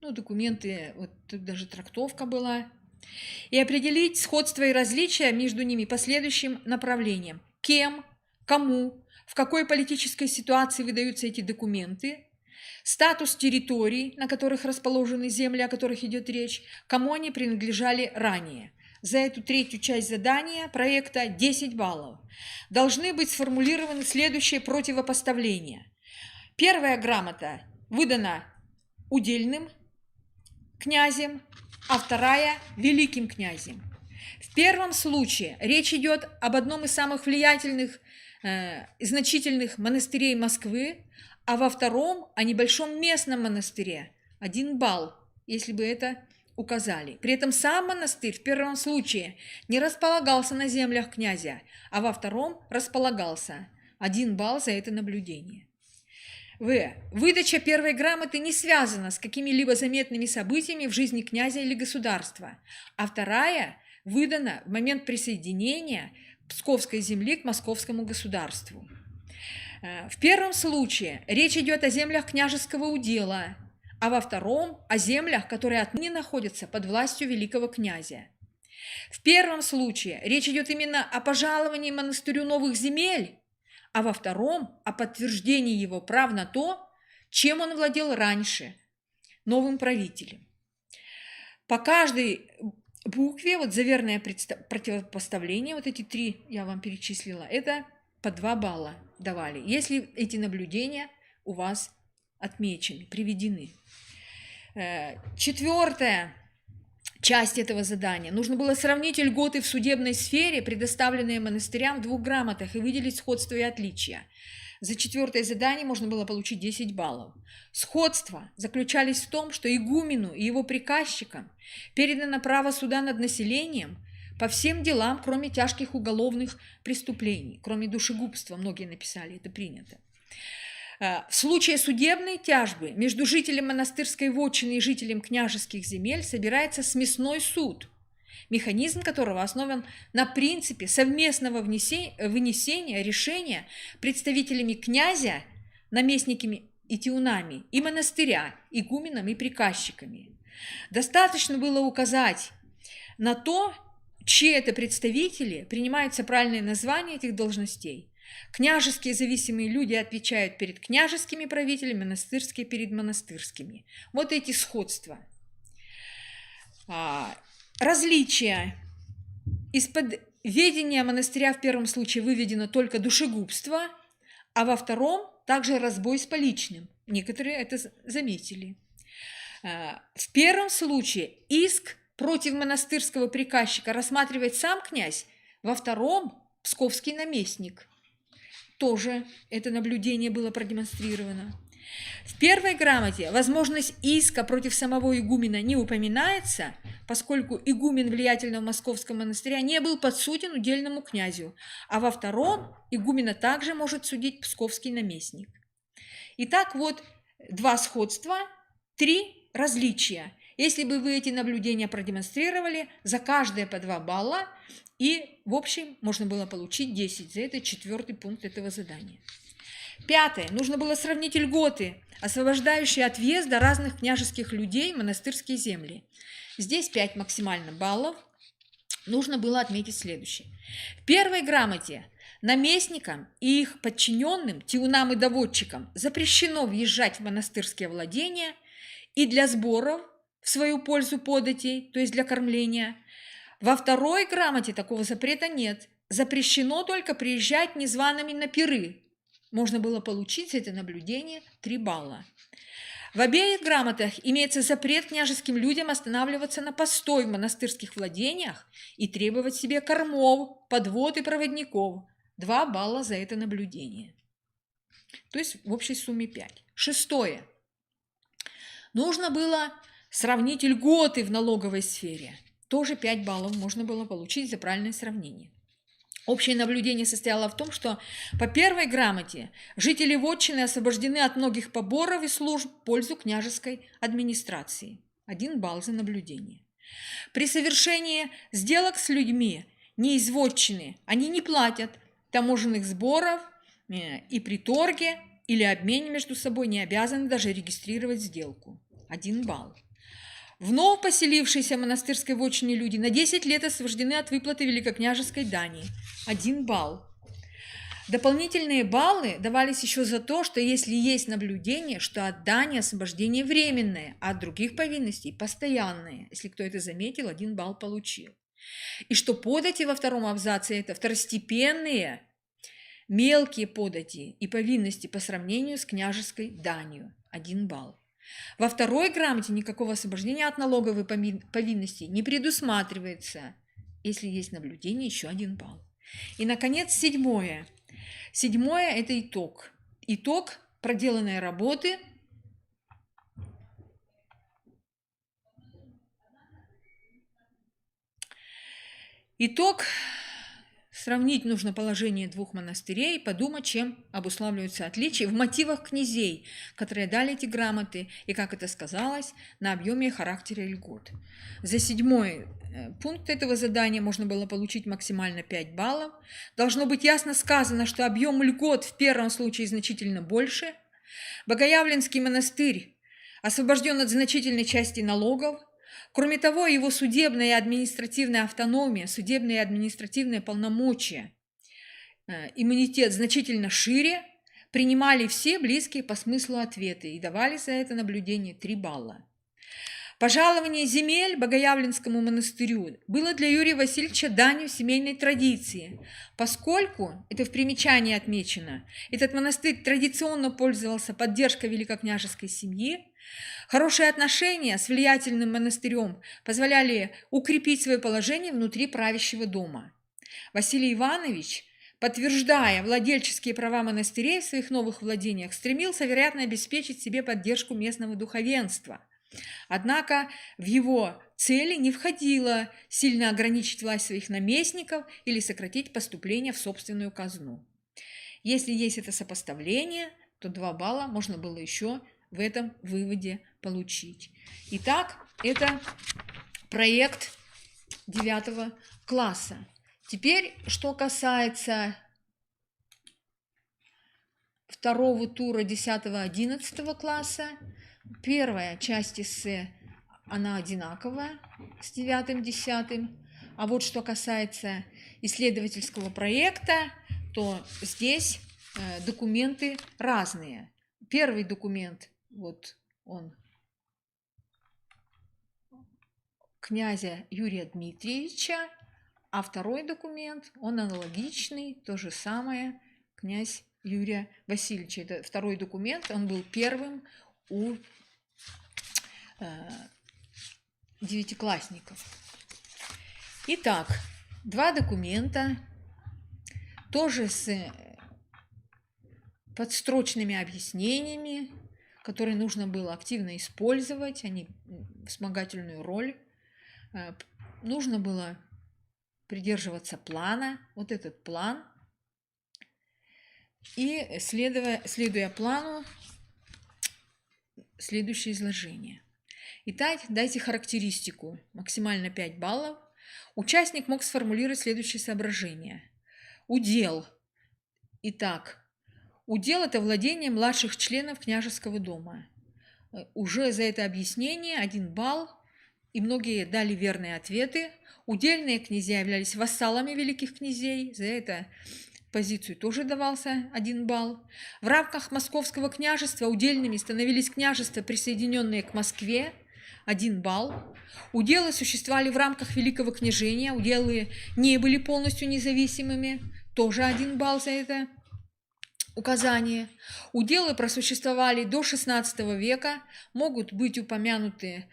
Документы, вот тут даже трактовка была. И определить сходство и различия между ними по следующим направлениям. Кем, кому, в какой политической ситуации выдаются эти документы, статус территорий, на которых расположены земли, о которых идет речь, кому они принадлежали ранее. За эту 3-ю часть задания проекта 10 баллов. Должны быть сформулированы следующие противопоставления. 1 грамота выдана удельным князем, а 2 – великим князем. В первом случае речь идет об одном из самых влиятельных и значительных монастырей Москвы, а во 2 – о небольшом местном монастыре. 1 балл, если бы это указали. При этом сам монастырь в первом случае не располагался на землях князя, а во 2 располагался. 1 балл за это наблюдение. Выдача 1 грамоты не связана с какими-либо заметными событиями в жизни князя или государства, а 2 выдана в момент присоединения Псковской земли к московскому государству. В первом случае речь идет о землях княжеского удела, а во 2 – о землях, которые отныне находятся под властью великого князя. В первом случае речь идет именно о пожаловании монастырю новых земель, а во 2 – о подтверждении его прав на то, чем он владел раньше, новым правителем. По каждой букве, за верное противопоставление, эти 3 я вам перечислила, это по 2 балла давали, если эти наблюдения у вас отмечены, приведены. 4-я часть этого задания. Нужно было сравнить льготы в судебной сфере, предоставленные монастырям в 2 грамотах, и выделить сходство и отличия. За 4-е задание можно было получить 10 баллов. Сходства заключались в том, что игумену и его приказчикам передано право суда над населением по всем делам, кроме тяжких уголовных преступлений, кроме душегубства, многие написали, это принято. В случае судебной тяжбы между жителем монастырской вотчины и жителем княжеских земель собирается смесной суд, механизм которого основан на принципе совместного вынесения решения представителями князя, наместниками и тиунами, и монастыря, игуменом и приказчиками. Достаточно было указать на то, чьи это представители, принимаются правильные названия этих должностей. Княжеские зависимые люди отвечают перед княжескими правителями, монастырские перед монастырскими. Вот эти сходства. Различия. Из-под ведения монастыря в первом случае выведено только душегубство, а во 2 также разбой с поличным. Некоторые это заметили. В первом случае иск против монастырского приказчика рассматривает сам князь, во 2 – псковский наместник. Тоже это наблюдение было продемонстрировано. В 1-й грамоте возможность иска против самого игумена не упоминается, поскольку игумен влиятельного московского монастыря не был подсуден удельному князю, а во 2 игумена также может судить псковский наместник. Итак, 2 сходства, 3 различия. Если бы вы эти наблюдения продемонстрировали, за каждое по 2 балла, и в общем можно было получить 10. За это 4-й пункт этого задания. 5. Нужно было сравнить льготы, освобождающие от въезда разных княжеских людей в монастырские земли. Здесь 5 максимально баллов. Нужно было отметить следующее. В первой грамоте наместникам и их подчиненным, тиунам и доводчикам, запрещено въезжать в монастырские владения и для сборов в свою пользу податей, то есть для кормления. Во второй грамоте такого запрета нет. Запрещено только приезжать незваными на пиры. Можно было получить за это наблюдение 3 балла. В обеих грамотах имеется запрет княжеским людям останавливаться на постой в монастырских владениях и требовать себе кормов, подвод и проводников. 2 балла за это наблюдение. То есть в общей сумме 5. 6. Нужно было сравнить льготы в налоговой сфере. Тоже 5 баллов можно было получить за правильное сравнение. Общее наблюдение состояло в том, что по первой грамоте жители вотчины освобождены от многих поборов и служб в пользу княжеской администрации. 1 балл за наблюдение. При совершении сделок с людьми не из вотчины они не платят таможенных сборов и при торге или обмене между собой не обязаны даже регистрировать сделку. 1 балл. Вновь поселившиеся в монастырской вотчине люди на 10 лет освобождены от выплаты великокняжеской дани. 1 балл. Дополнительные баллы давались еще за то, что если есть наблюдение, что от дани освобождение временное, а от других повинностей постоянное. Если кто это заметил, 1 балл получил. И что подати во втором абзаце это второстепенные, мелкие подати и повинности по сравнению с княжеской данью. 1 балл. Во второй грамоте никакого освобождения от налоговой повинности не предусматривается. Если есть наблюдение, еще 1 балл. И, наконец, 7. 7 – это итог. Итог проделанной работы. Итог. Сравнить нужно положение 2 монастырей и подумать, чем обуславливаются отличия в мотивах князей, которые дали эти грамоты, и, как это сказалось, на объеме и характере льгот. За 7 пункт этого задания можно было получить максимально 5 баллов. Должно быть ясно сказано, что объем льгот в первом случае значительно больше. Богоявленский монастырь освобожден от значительной части налогов. Кроме того, его судебная и административная автономия, судебные и административные полномочия, иммунитет значительно шире, принимали все близкие по смыслу ответы и давали за это наблюдение 3 балла. Пожалование земель Богоявленскому монастырю было для Юрия Васильевича данью семейной традиции, поскольку, это в примечании отмечено, этот монастырь традиционно пользовался поддержкой великокняжеской семьи. Хорошие отношения с влиятельным монастырем позволяли укрепить свое положение внутри правящего дома. Василий Иванович, подтверждая владельческие права монастырей в своих новых владениях, стремился, вероятно, обеспечить себе поддержку местного духовенства. Однако в его цели не входило сильно ограничить власть своих наместников или сократить поступления в собственную казну. Если есть это сопоставление, то 2 балла можно было еще в этом выводе получить. Итак, это проект 9 класса. Теперь, что касается второго тура 10-11 класса, первая часть эссе, она одинаковая с 9-10. А вот что касается исследовательского проекта, то здесь документы разные. Первый документ, вот он, князя Юрия Дмитриевича, а второй документ, он аналогичный, то же самое, князь Юрия Васильевича. Это второй документ, он был первым у девятиклассников. Итак, 2 документа, тоже с подстрочными объяснениями, которые нужно было активно использовать, они вспомогательную роль. Нужно было придерживаться плана, вот этот план, и, следуя плану, следующее изложение. Итак, дайте характеристику. Максимально 5 баллов. Участник мог сформулировать следующие соображения. Удел. Итак, удел – это владение младших членов княжеского дома. Уже за это объяснение 1 балл, и многие дали верные ответы. Удельные князья являлись вассалами великих князей, за это позицию тоже давался 1 балл. В рамках Московского княжества удельными становились княжества, присоединенные к Москве, 1 балл. Уделы существовали в рамках Великого княжения, уделы не были полностью независимыми, тоже 1 балл за это указание. Уделы просуществовали до XVI века, могут быть упомянуты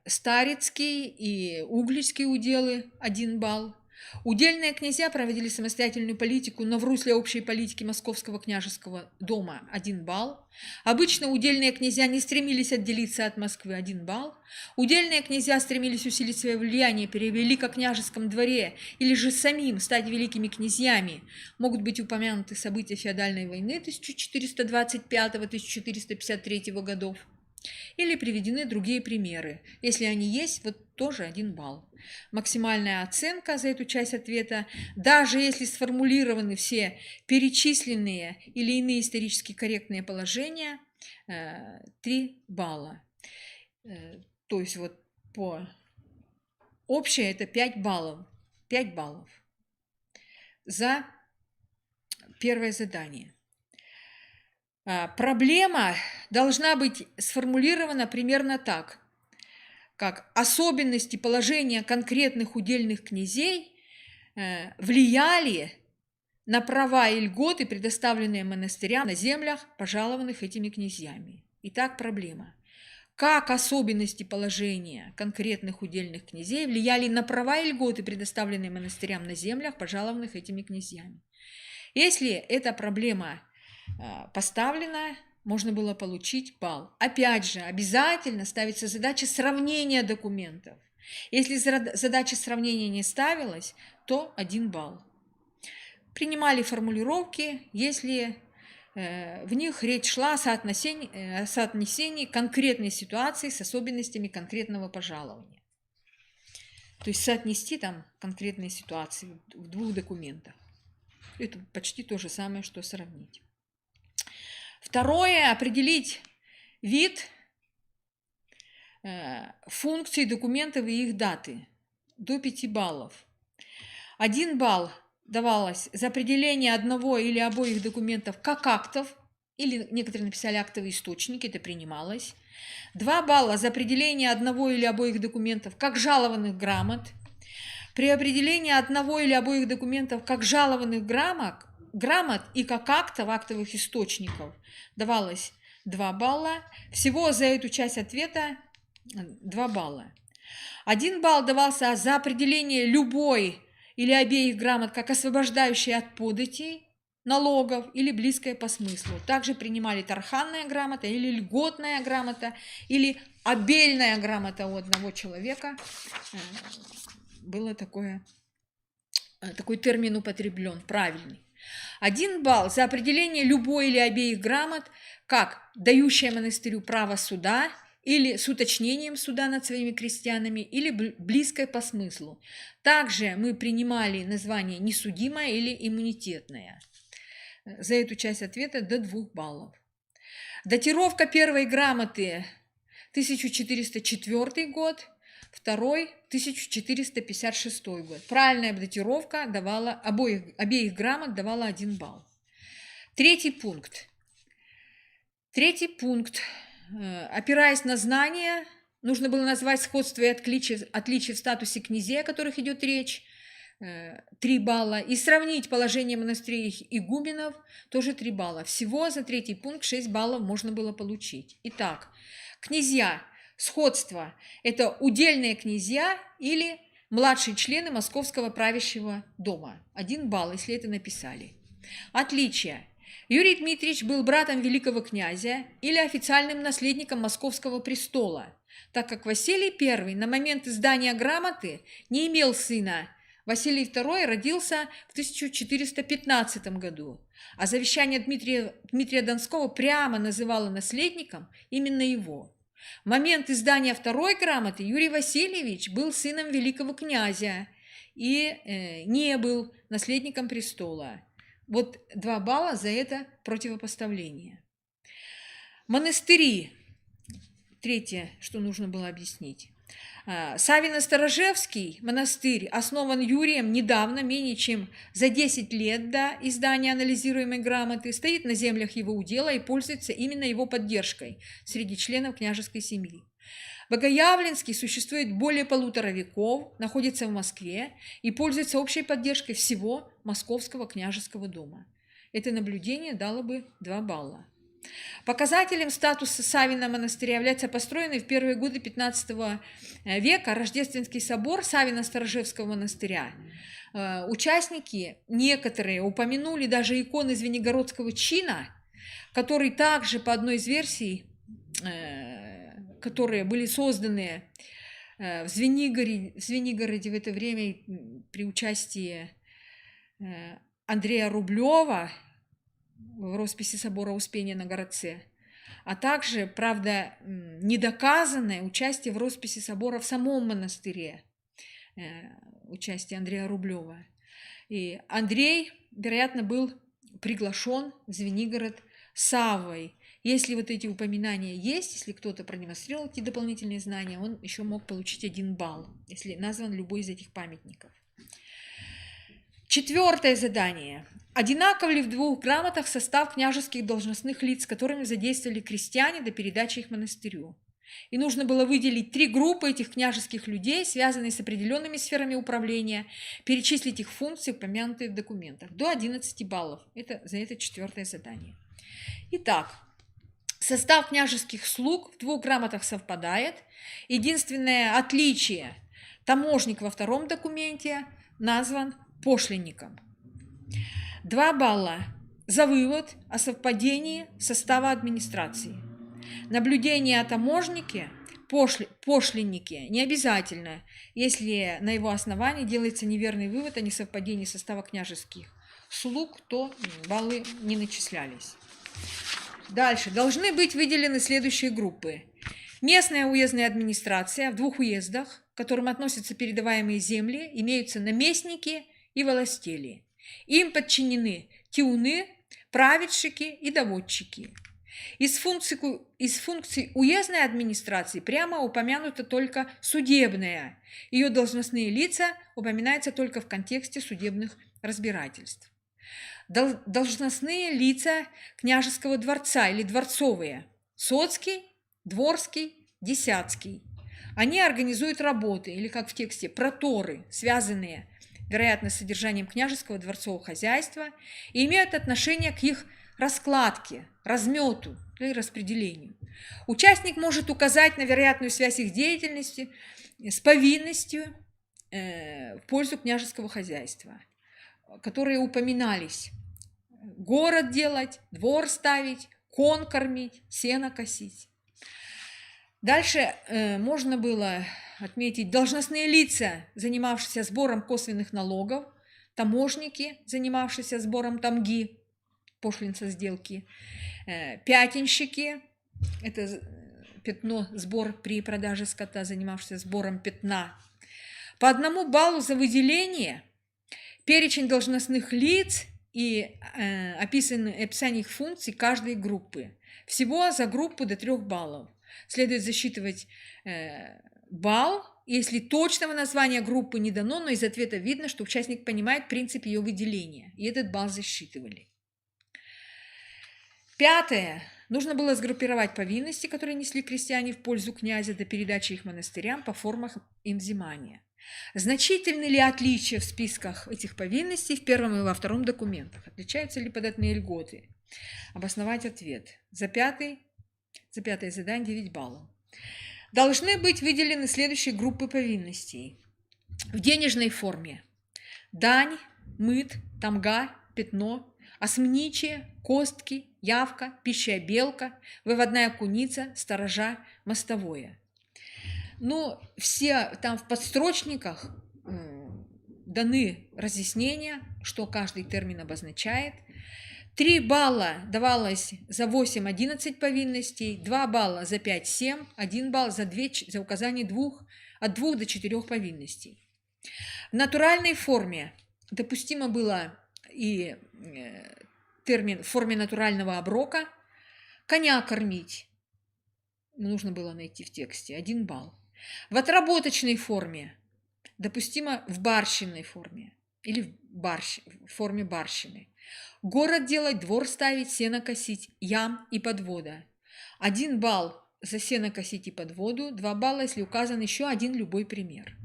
Старицкий и Угличские уделы, 1 балл. Удельные князья проводили самостоятельную политику, но в русле общей политики Московского княжеского дома 1 балл. Обычно удельные князья не стремились отделиться от Москвы, 1 балл. Удельные князья стремились усилить свое влияние при великокняжеском дворе или же самим стать великими князьями. Могут быть упомянуты события феодальной войны 1425-1453 годов. Или приведены другие примеры. Если они есть, вот тоже 1 балл. Максимальная оценка за эту часть ответа, даже если сформулированы все перечисленные или иные исторически корректные положения, 3 балла. То есть вот по общее это 5 баллов. 5 баллов за первое задание. Проблема должна быть сформулирована примерно так, как особенности положения конкретных удельных князей влияли на права и льготы, предоставленные монастырям на землях, пожалованных этими князьями. Итак, проблема. Как особенности положения конкретных удельных князей влияли на права и льготы, предоставленные монастырям на землях, пожалованных этими князьями? Если эта проблема поставлена, можно было получить балл. Опять же, обязательно ставится задача сравнения документов. Если задача сравнения не ставилась, то 1 балл. Принимали формулировки, если в них речь шла о соотнесении конкретной ситуации с особенностями конкретного пожалования. То есть соотнести там конкретные ситуации в 2 документах. Это почти то же самое, что сравнить. Второе – определить вид, функции документов и их даты до 5 баллов. 1 балл давалось за определение одного или обоих документов как актов, или некоторые написали актовые источники, это принималось. 2 балла за определение одного или обоих документов как жалованных грамот. При определении одного или обоих документов как жалованных грамот и как актов, актовых источников давалось 2 балла. Всего за эту часть ответа 2 балла. 1 балл давался за определение любой или обеих грамот как освобождающие от податей, налогов или близкое по смыслу. Также принимали тарханная грамота или льготная грамота или обельная грамота у одного человека. Было такой термин употреблен, правильный. 1 балл за определение любой или обеих грамот как дающая монастырю право суда или с уточнением суда над своими крестьянами или близкое по смыслу. Также мы принимали название несудимое или иммунитетное. За эту часть ответа до 2 баллов. Датировка первой грамоты 1404 год, второй 1456 год. Правильная датировка давала обеих грамот давала 1 балл. Третий пункт. Опираясь на знания, нужно было назвать сходство и отличия в статусе князей, о которых идет речь, 3 балла, и сравнить положение монастырей игуменов, тоже 3 балла. Всего за третий пункт 6 баллов можно было получить. Итак, князья, сходство – это удельные князья или младшие члены Московского правящего дома. 1 балл, если это написали. Отличия. Юрий Дмитриевич был братом великого князя или официальным наследником Московского престола, так как Василий I на момент издания грамоты не имел сына Василий II родился в 1415 году, а завещание Дмитрия Донского прямо называло наследником именно его. В момент издания второй грамоты Юрий Васильевич был сыном великого князя и не был наследником престола. Вот 2 балла за это противопоставление. Монастыри. Третье, что нужно было объяснить. Савино-Сторожевский монастырь основан Юрием недавно, менее чем за 10 лет до издания анализируемой грамоты, стоит на землях его удела и пользуется именно его поддержкой среди членов княжеской семьи. Богоявленский существует более 1,5 веков, находится в Москве и пользуется общей поддержкой всего Московского княжеского дома. Это наблюдение дало бы 2 балла. Показателем статуса Савина монастыря является построенный в первые годы XV века Рождественский собор Савино-Сторожевского монастыря. Участники некоторые упомянули даже иконы Звенигородского чина, который также по одной из версий, которые были созданы в Звенигороде в это время при участии Андрея Рублева в росписи собора Успения на городце, а также, правда, недоказанное участие в росписи собора в самом монастыре, участие Андрея Рублева. И Андрей, вероятно, был приглашен в Звенигород Саввой. Если вот эти упоминания есть, если кто-то продемонстрировал эти дополнительные знания, он еще мог получить 1 балл, если назван любой из этих памятников. 4 задание. Одинаков ли в 2 грамотах состав княжеских должностных лиц, которыми задействовали крестьяне до передачи их монастырю? И нужно было выделить 3 группы этих княжеских людей, связанные с определенными сферами управления, перечислить их функции, упомянутые в документах. До 11 баллов. За это 4 задание. Итак, состав княжеских слуг в 2 грамотах совпадает. Единственное отличие: таможник во 2 документе назван пошлинником. 2 балла за вывод о совпадении состава администрации. Наблюдение о таможнике, пошлиннике не обязательно, если на его основании делается неверный вывод о несовпадении состава княжеских слуг, то баллы не начислялись. Дальше. Должны быть выделены следующие группы. Местная уездная администрация в 2 уездах, к которым относятся передаваемые земли, имеются наместники и волостели. Им подчинены тиуны, праведщики и доводчики. Из функций уездной администрации прямо упомянута только судебная. Ее должностные лица упоминаются только в контексте судебных разбирательств. Должностные лица княжеского дворца или дворцовые – соцкий, дворский, десятский. Они организуют работы, или как в тексте, проторы, связанные, вероятно, с содержанием княжеского дворцового хозяйства, и имеют отношение к их раскладке, размету или распределению. Участник может указать на вероятную связь их деятельности с повинностью в пользу княжеского хозяйства, которые упоминались: город делать, двор ставить, кон кормить, сено косить. Дальше можно было отметить должностные лица, занимавшиеся сбором косвенных налогов, таможники, занимавшиеся сбором тамги, пошлин со сделки, пятенщики, это пятно, сбор при продаже скота, занимавшийся сбором пятна. По 1 баллу за выделение, перечень должностных лиц и описание их функций каждой группы. Всего за группу до 3 баллов. Следует засчитывать балл, если точного названия группы не дано, но из ответа видно, что участник понимает принцип ее выделения, и этот балл засчитывали. 5. Нужно было сгруппировать повинности, которые несли крестьяне в пользу князя до передачи их монастырям по формам им взимания. Значительны ли отличия в списках этих повинностей в 1 и во 2 документах? Отличаются ли податные льготы? Обосновать ответ. За 5 задание 9 баллов. Должны быть выделены следующие группы повинностей. В денежной форме: дань, мыт, тамга, пятно, осмничие, костки, явка, пищая белка, выводная куница, сторожа, мостовое. Но все там в подстрочниках даны разъяснения, что каждый термин обозначает. 3 балла давалось за 8-11 повинностей, 2 балла за 5-7, 1 балл за указание от 2 до 4 повинностей. В натуральной форме допустимо было и термин в форме натурального оброка. Коня кормить нужно было найти в тексте 1 балл. В отработочной форме допустимо в барщинной форме или в форме барщины. Город делать, двор ставить, сено косить, ям и подвода. 1 балл за сено косить и подводу, 2 балла, если указан еще один любой пример.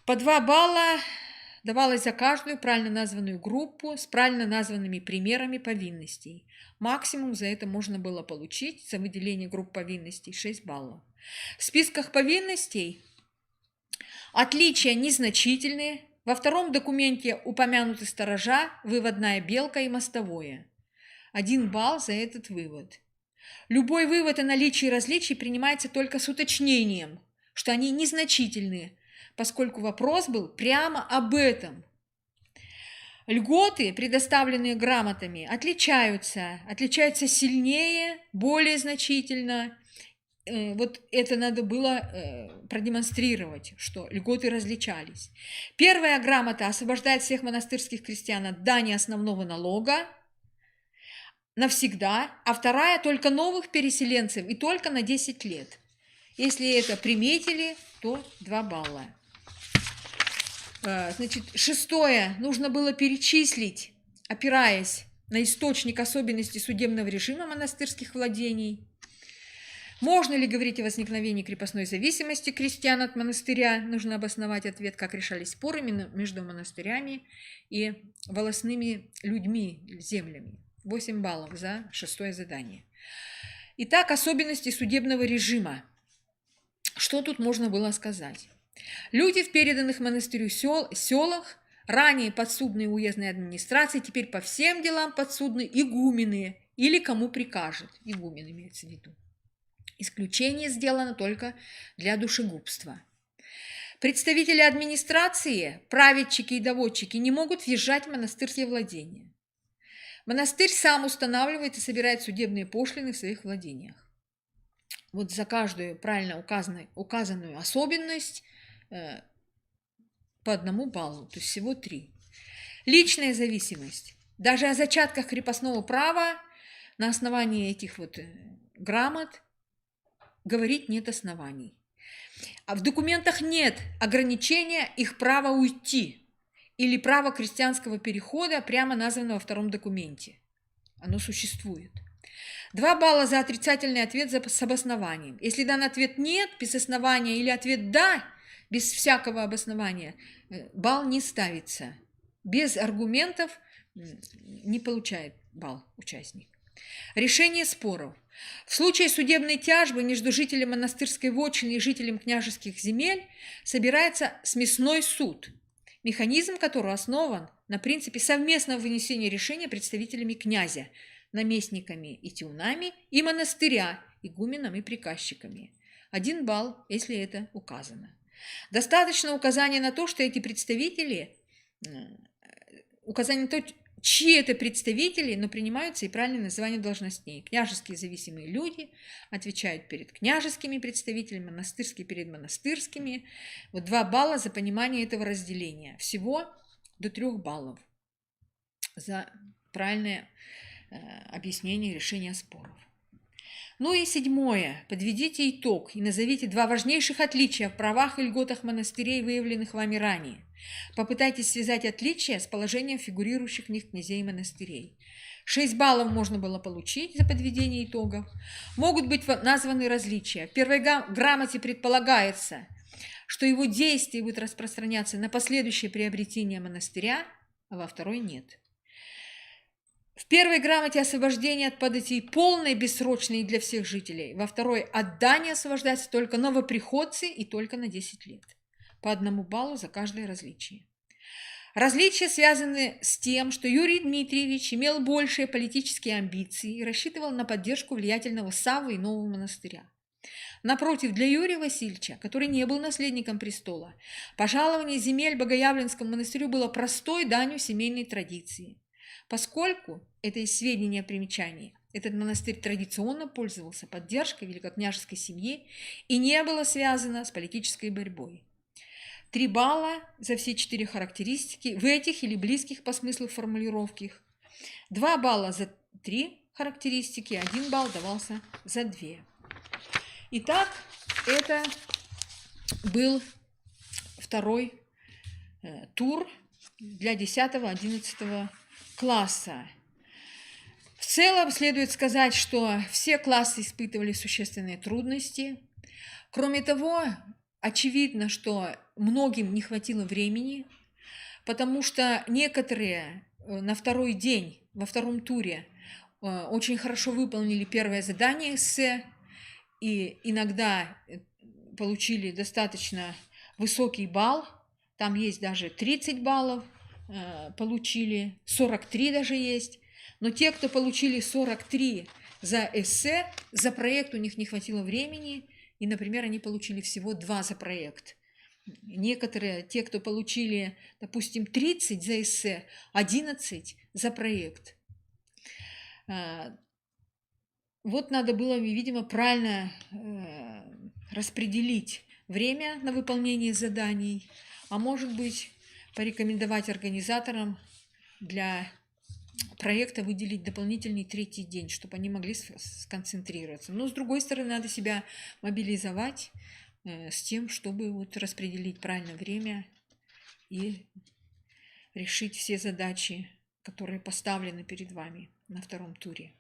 По 2 балла давалось за каждую правильно названную группу с правильно названными примерами повинностей. Максимум за это можно было получить за выделение групп повинностей 6 баллов. В списках повинностей отличия незначительные. Во втором документе упомянуты сторожа, выводная белка и мостовое. 1 балл за этот вывод. Любой вывод о наличии различий принимается только с уточнением, что они незначительные, поскольку вопрос был прямо об этом. Льготы, предоставленные грамотами, отличаются сильнее, более значительно. Вот это надо было продемонстрировать, что льготы различались. Первая грамота освобождает всех монастырских крестьян от дани основного налога навсегда, а вторая только новых переселенцев и только на 10 лет. Если это приметили, то 2 балла. Значит, 6. Нужно было перечислить, опираясь на источник особенностей судебного режима монастырских владений. Можно ли говорить о возникновении крепостной зависимости крестьян от монастыря? Нужно обосновать ответ, как решались споры между монастырями и волостными людьми, землями. 8 баллов за 6 задание. Итак, особенности судебного режима. Что тут можно было сказать? Люди в переданных монастырю селах, ранее подсудные уездной администрации, теперь по всем делам подсудны игумены или кому прикажет. Игумен имеется в виду. Исключение сделано только для душегубства. Представители администрации, праведчики и доводчики не могут въезжать в монастырские владения. Монастырь сам устанавливает и собирает судебные пошлины в своих владениях. Вот за каждую правильно указанную особенность по 1 баллу, то есть всего 3. Личная зависимость. Даже о зачатках крепостного права на основании этих вот грамот говорить нет оснований. А в документах нет ограничения их права уйти или права крестьянского перехода, прямо названного во втором документе. Оно существует. 2 балла за отрицательный ответ с обоснованием. Если дан ответ «нет» без основания или ответ «да» без всякого обоснования, балл не ставится. Без аргументов не получает балл участник. Решение споров. В случае судебной тяжбы между жителем монастырской вотчины и жителем княжеских земель собирается смесной суд, механизм которого основан на принципе совместного вынесения решения представителями князя, наместниками и тиунами и монастыря, игуменом и приказчиками. 1 балл, если это указано. Достаточно указания на то, что эти представители, указание на то, чьи это представители, но принимаются и правильное название должностей. Княжеские зависимые люди отвечают перед княжескими представителями, монастырские перед монастырскими. Вот 2 балла за понимание этого разделения. Всего до 3 баллов за правильное объяснение решения споров. Ну и 7. Подведите итог и назовите 2 важнейших отличия в правах и льготах монастырей, выявленных вами ранее. Попытайтесь связать отличия с положением фигурирующих в них князей и монастырей. 6 баллов можно было получить за подведение итогов. Могут быть названы различия. В первой грамоте предполагается, что его действие будет распространяться на последующее приобретение монастыря, а во второй нет. В первой грамоте освобождение от податей полное, бессрочное для всех жителей. Во второй от дани освобождаются только новоприходцы и только на 10 лет. По 1 баллу за каждое различие. Различия связаны с тем, что Юрий Дмитриевич имел большие политические амбиции и рассчитывал на поддержку влиятельного Саввы и нового монастыря. Напротив, для Юрия Васильевича, который не был наследником престола, пожалование земель Богоявленскому монастырю было простой данью семейной традиции. Поскольку, это из сведения о примечании, этот монастырь традиционно пользовался поддержкой великокняжеской семьи и не было связано с политической борьбой. 3 балла за все 4 характеристики в этих или близких по смыслу формулировках. 2 балла за 3 характеристики, 1 балл давался за 2. Итак, это был второй тур для 10-11 класса. В целом следует сказать, что все классы испытывали существенные трудности. Кроме того, очевидно, что многим не хватило времени, потому что некоторые на второй день, во втором туре, очень хорошо выполнили первое задание эссе и иногда получили достаточно высокий балл. Там есть даже 30 баллов, получили 43 даже есть. Но те, кто получили 43 за эссе, за проект у них не хватило времени, и, например, они получили всего 2 за проект. Некоторые, те, кто получили, допустим, 30 за эссе, 11 за проект. Вот надо было, видимо, правильно распределить время на выполнение заданий, а может быть, порекомендовать организаторам для проекта выделить дополнительный 3-й день, чтобы они могли сконцентрироваться. Но, с другой стороны, надо себя мобилизовать с тем, чтобы вот распределить правильно время и решить все задачи, которые поставлены перед вами на втором туре.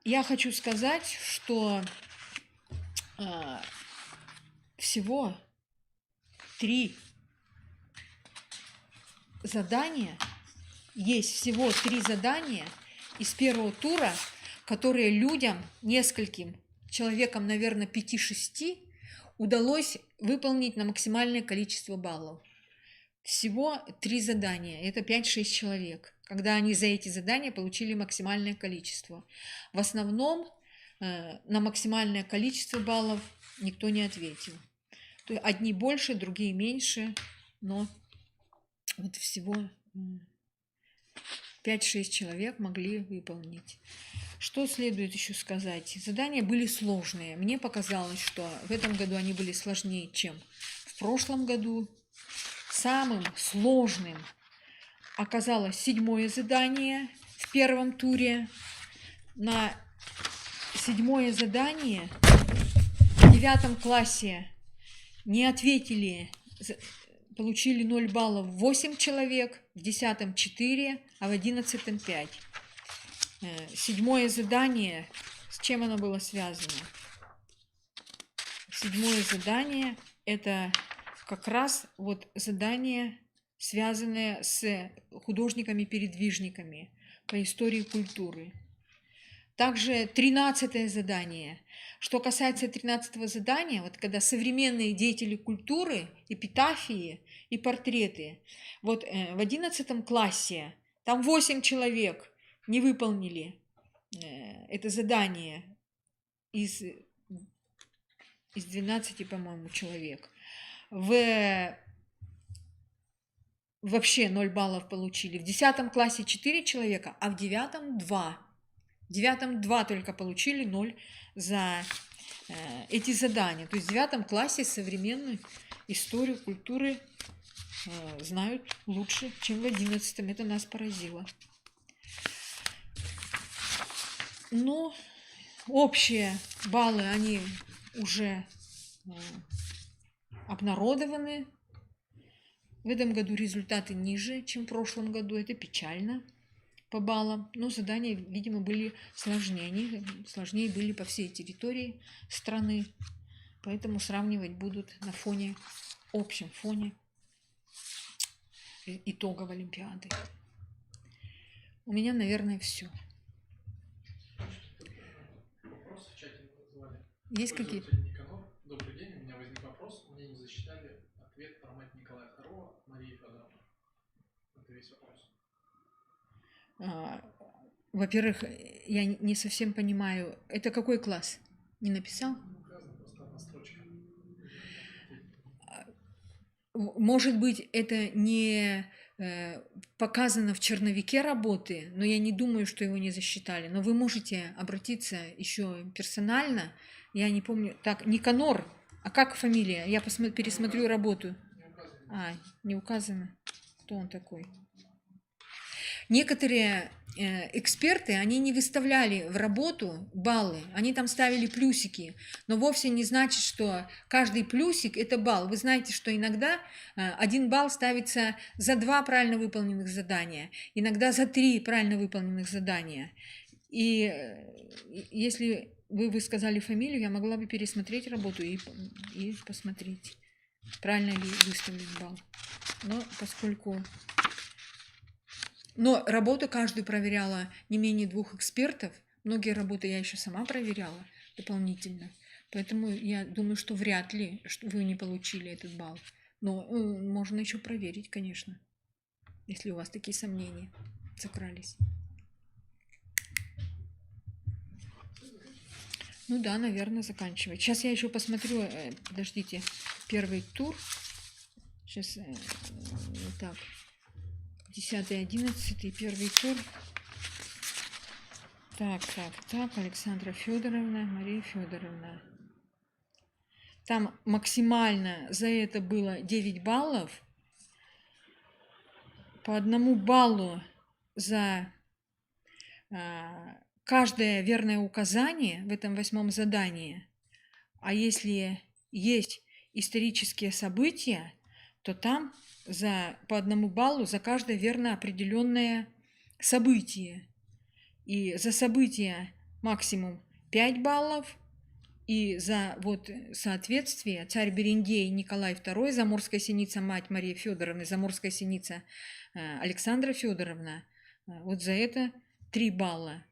Я хочу сказать, что всего 3 задания, есть всего 3 задания из первого тура, которые людям, нескольким человекам, наверное, 5-6, удалось выполнить на максимальное количество баллов. Всего 3 задания, это 5-6 человек, когда они за эти задания получили максимальное количество. В основном на максимальное количество баллов никто не ответил. То есть одни больше, другие меньше, но вот всего 5-6 человек могли выполнить. Что следует еще сказать? Задания были сложные. Мне показалось, что в этом году они были сложнее, чем в прошлом году. Самым сложным оказалось 7-е задание в первом туре. На 7-е задание в 9 классе не ответили, получили 0 баллов 8 человек, в 10 4, а в 11 5. 7-е задание, с чем оно было связано? 7-е задание – это как раз вот задание, связанное с художниками-передвижниками по истории культуры. Также 13-е задание. Что касается 13-го задания, вот когда современные деятели культуры, эпитафии и портреты, вот в 11 классе там 8 человек не выполнили это задание из 12, по-моему, человек. Вообще 0 баллов получили. В 10 классе 4 человека, а в 9 2. В 9 2 только получили 0 за эти задания. То есть в 9 классе современную историю культуры знают лучше, чем в 11. Это нас поразило. Но общие баллы, они уже обнародованы. В этом году результаты ниже, чем в прошлом году. Это печально по баллам. Но задания, видимо, были сложнее. Они сложнее были по всей территории страны. Поэтому сравнивать будут на фоне, общем фоне итогов Олимпиады. У меня, наверное, все. Вопрос в чате назвали. Есть какие-то? Добрый день, у меня возник вопрос. Мне не засчитали ответ про мать Николая II, Марии Федоровны. Это весь вопрос. Во-первых, я не совсем понимаю, это какой класс? Не написал? Указано просто одна строчка. Может быть, это не показано в черновике работы, но я не думаю, что его не засчитали. Но вы можете обратиться еще персонально. Я не помню. Так, Никанор. А как фамилия? Я пересмотрю работу. Не указано. А, не указано. Кто он такой? Некоторые эксперты, они не выставляли в работу баллы, они там ставили плюсики, но вовсе не значит, что каждый плюсик – это балл. Вы знаете, что иногда 1 балл ставится за 2 правильно выполненных задания, иногда за 3 правильно выполненных задания. И если вы сказали фамилию, я могла бы пересмотреть работу и посмотреть, правильно ли выставлен балл. Но поскольку... Но работу каждую проверяла не менее 2 экспертов. Многие работы я еще сама проверяла дополнительно. Поэтому я думаю, что вряд ли что вы не получили этот балл. Но можно еще проверить, конечно, если у вас такие сомнения закрались. Ну да, наверное, заканчивать. Сейчас я еще посмотрю, подождите, первый тур. Сейчас, так, 10-11, первый тур. Так, Александра Федоровна, Мария Федоровна. Там максимально за это было 9 баллов. По 1 баллу за каждое верное указание в этом 8-м задании. А если есть исторические события, то там по 1 баллу за каждое верно определенное событие. И за события максимум 5 баллов, и за соответствие царь Берендей Николай II, Заморская синица мать Мария Федоровна, Заморская синица Александра Федоровна, вот за это 3 балла.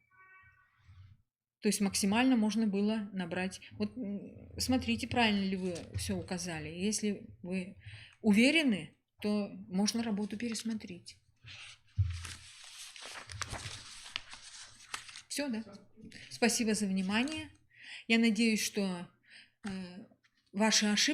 То есть максимально можно было набрать. Вот смотрите, правильно ли вы все указали. Если вы уверены, то можно работу пересмотреть. Все, да? Спасибо за внимание. Я надеюсь, что ваши ошибки